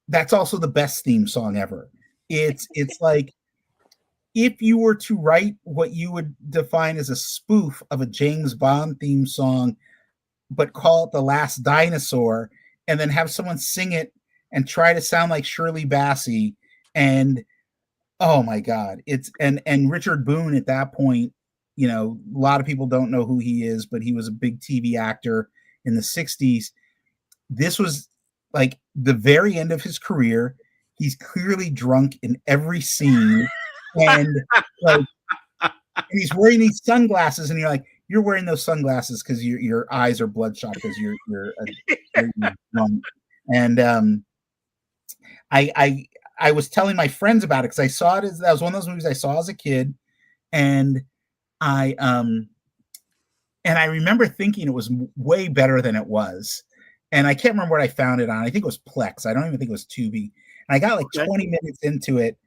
That's also the best theme song ever. It's like if you were to write what you would define as a spoof of a James Bond theme song, but call it The Last Dinosaur, and then have someone sing it and try to sound like Shirley Bassey, and oh my God, and Richard Boone at that point, a lot of people don't know who he is, but he was a big TV actor in the 60s. This was like the very end of his career. He's clearly drunk in every scene, and like he's wearing these sunglasses, and you're like, you're wearing those sunglasses because your eyes are bloodshot because you're drunk. And I was telling my friends about it because I saw it that was one of those movies I saw as a kid, and I remember thinking it was way better than it was, and I can't remember what I found it on. I think it was Plex. I don't even think it was Tubi. And I got like 20 minutes into it,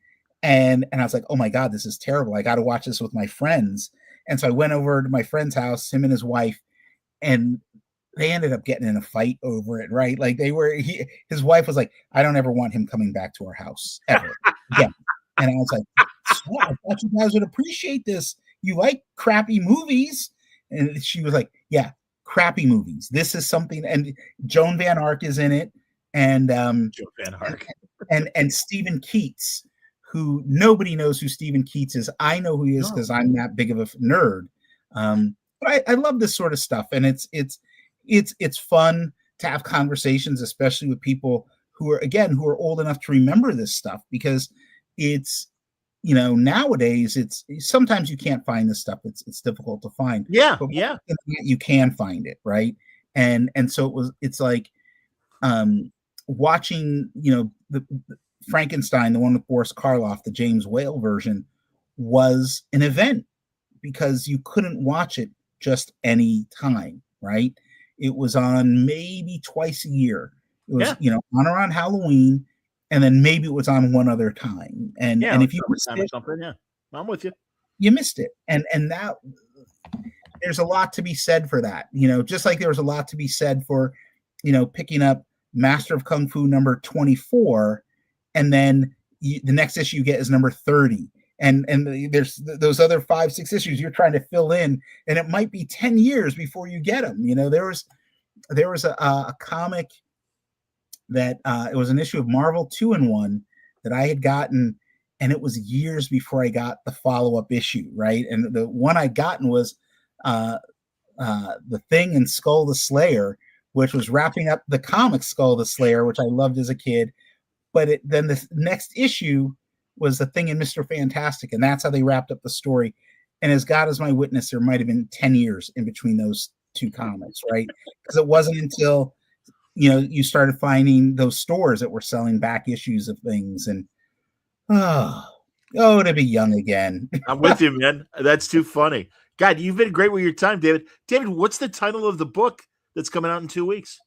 and I was like, oh my God, this is terrible. I got to watch this with my friends. And so I went over to my friend's house, him and his wife, and they ended up getting in a fight over it, right? Like his wife was like, I don't ever want him coming back to our house ever again. And I was like, I thought you guys would appreciate this. You like crappy movies. And she was like, yeah, crappy movies. This is something. And Joan Van Ark is in it. And Joan Van Ark. and Stephen Keats, who nobody knows who Stephen Keats is. I know who he is because I'm that big of a nerd. But I love this sort of stuff. And it's fun to have conversations, especially with people who are old enough to remember this stuff, because it's, nowadays sometimes you can't find this stuff. It's difficult to find. Yeah. But yeah. You can find it. Right. And so it's like, watching, the Frankenstein, the one with Boris Karloff, the James Whale version, was an event because you couldn't watch it just any time, right? It was on maybe twice a year. It was, on around Halloween, and then maybe it was on one other time. And if you missed it, I'm with you. You missed it. And that there's a lot to be said for that. Just like there was a lot to be said for, picking up Master of Kung Fu number 24, and then the next issue you get is number 30. And there's those other 5-6 issues you're trying to fill in, and it might be 10 years before you get them. There was a comic that it was an issue of Marvel 2-in-1 that I had gotten, and it was years before I got the follow-up issue, right? And the one I'd gotten was The Thing and Skull the Slayer, which was wrapping up the comic Skull the Slayer, which I loved as a kid. But then the next issue was The Thing and Mr. Fantastic, and that's how they wrapped up the story. And as God is my witness, there might have been 10 years in between those two comics, right? Because it wasn't until you started finding those stores that were selling back issues of things, and to be young again. I'm with you, man. That's too funny. God, you've been great with your time, David. David, what's the title of the book that's coming out in 2 weeks?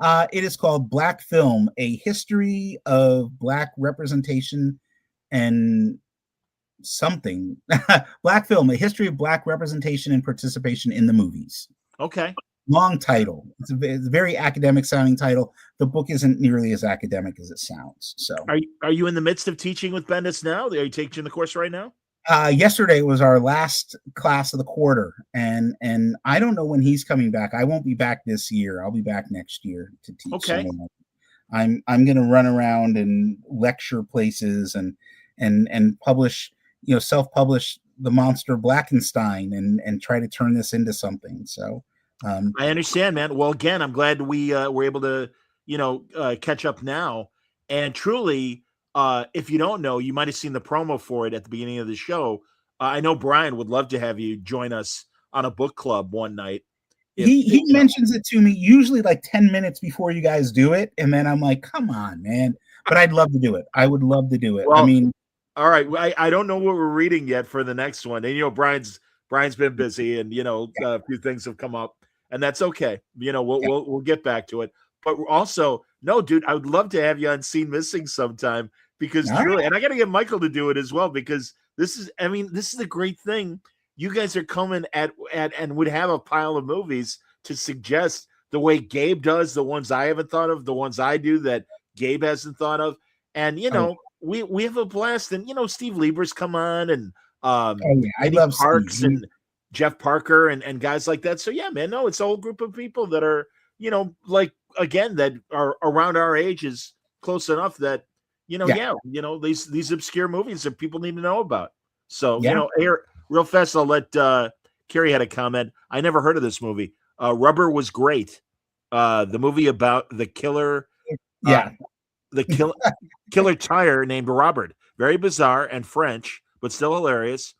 It is called Black Film, A History of Black Representation and something. Black Film, A History of Black Representation and Participation in the Movies. Okay. Long title. It's a very academic sounding title. The book isn't nearly as academic as it sounds. So, are you in the midst of teaching with Bendis now? Are you taking the course right now? Yesterday was our last class of the quarter, and I don't know when he's coming back. I won't be back this year. I'll be back next year to teach. Okay. I'm going to run around and lecture places and publish, self-publish the monster Blackenstyne and try to turn this into something. So I understand, man. Well, again, I'm glad we were able to catch up now. And truly, if you don't know, you might have seen the promo for it at the beginning of the show. I know Brian would love to have you join us on a book club one night. He mentions it to me usually like 10 minutes before you guys do it, and then I'm like, come on, man. But I'd love to do it. I would love to do it. Well, I mean, all right. I don't know what we're reading yet for the next one. And Brian's been busy, and a few things have come up, and that's okay. We'll get back to it. But also, no, dude, I would love to have you on Scene Missing sometime, because truly, and I got to get Michael to do it as well, because this is a great thing. You guys are coming at and would have a pile of movies to suggest the way Gabe does, the ones I haven't thought of, the ones I do that Gabe hasn't thought of. And, we have a blast. And, Steve Lieber's come on, and I love Parks Steve. and Jeff Parker and guys like that. So, yeah, man, no, it's a whole group of people that are, that are around our ages, close enough that, these obscure movies that people need to know about. So, here, real fast, I'll let Carrie had a comment. I never heard of this movie. Rubber was great. The movie about the killer, killer tire named Robert. Very bizarre and French, but still hilarious.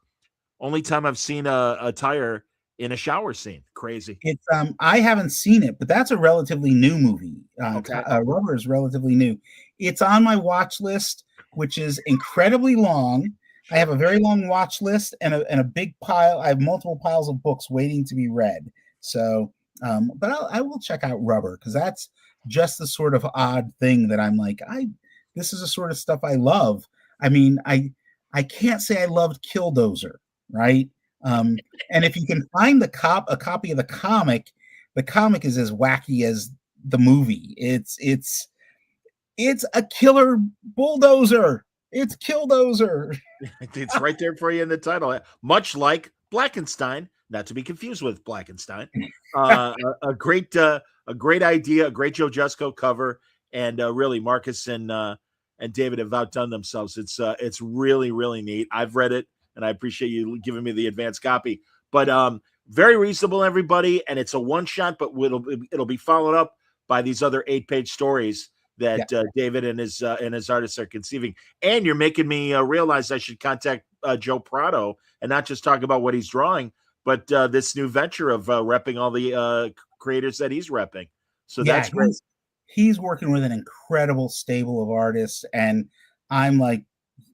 Only time I've seen a tire in a shower scene. Crazy. It's I haven't seen it, but that's a relatively new movie. Rubber is relatively new. It's on my watch list, which is incredibly long. I have a very long watch list and a big pile. I have multiple piles of books waiting to be read. So, but I will check out Rubber, because that's just the sort of odd thing that I'm like, this is the sort of stuff I love. I mean, I can't say I loved Killdozer, right? And if you can find a copy of the comic is as wacky as the movie. It's a killer bulldozer. It's Killdozer. It's right there for you in the title. Much like Blackenstyne, not to be confused with Blackenstyne. A great idea, a great Joe Jusko cover, and really Marcus and David have outdone themselves. It's really, really neat. I've read it, and I appreciate you giving me the advanced copy. But very reasonable, everybody, and it's a one shot, but it'll be followed up by these other 8-page stories that David and his artists are conceiving. And you're making me realize I should contact Joe Prado and not just talk about what he's drawing, but this new venture of repping all the creators that he's repping. So that's great. He's working with an incredible stable of artists, and I'm like,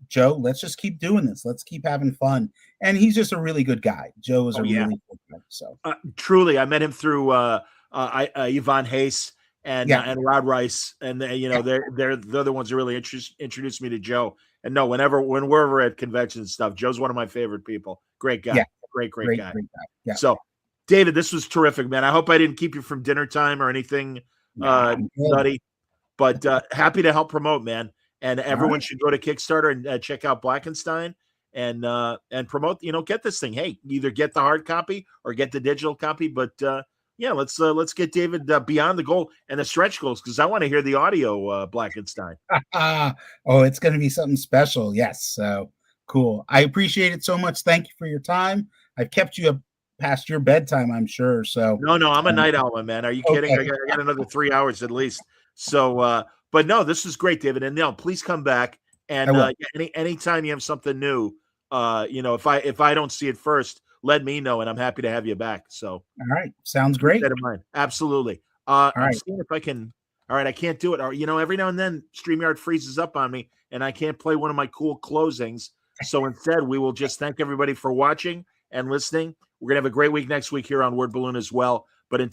Joe, let's just keep doing this. Let's keep having fun. And he's just a really good guy. Joe is really good guy. So truly, I met him through Yvonne Hayes and Rod Rice, and they're the ones who really introduced me to Joe. And no, when we're at conventions and stuff, Joe's one of my favorite people. Great guy, great guy. Yeah. So, David, this was terrific, man. I hope I didn't keep you from dinner time or anything nutty, but happy to help promote, man. And everyone should go to Kickstarter and check out Blackenstyne and promote. Get this thing. Hey, either get the hard copy or get the digital copy, but. Let's get David beyond the goal and the stretch goals, because I want to hear the audio Blackenstyne. It's going to be something special. Yes. So cool. I appreciate it so much. Thank you for your time. I've kept you up past your bedtime, I'm sure. So no, I'm a night owl, man. Are you kidding? I got another 3 hours at least. So, but no, this is great, David. And please come back. And anytime you have something new, if I don't see it first, let me know, and I'm happy to have you back. So, all right, sounds great. That in mind, absolutely. I'm seeing if I can. All right, I can't do it. Or, every now and then StreamYard freezes up on me, and I can't play one of my cool closings. So instead, we will just thank everybody for watching and listening. We're gonna have a great week next week here on Word Balloon as well. But until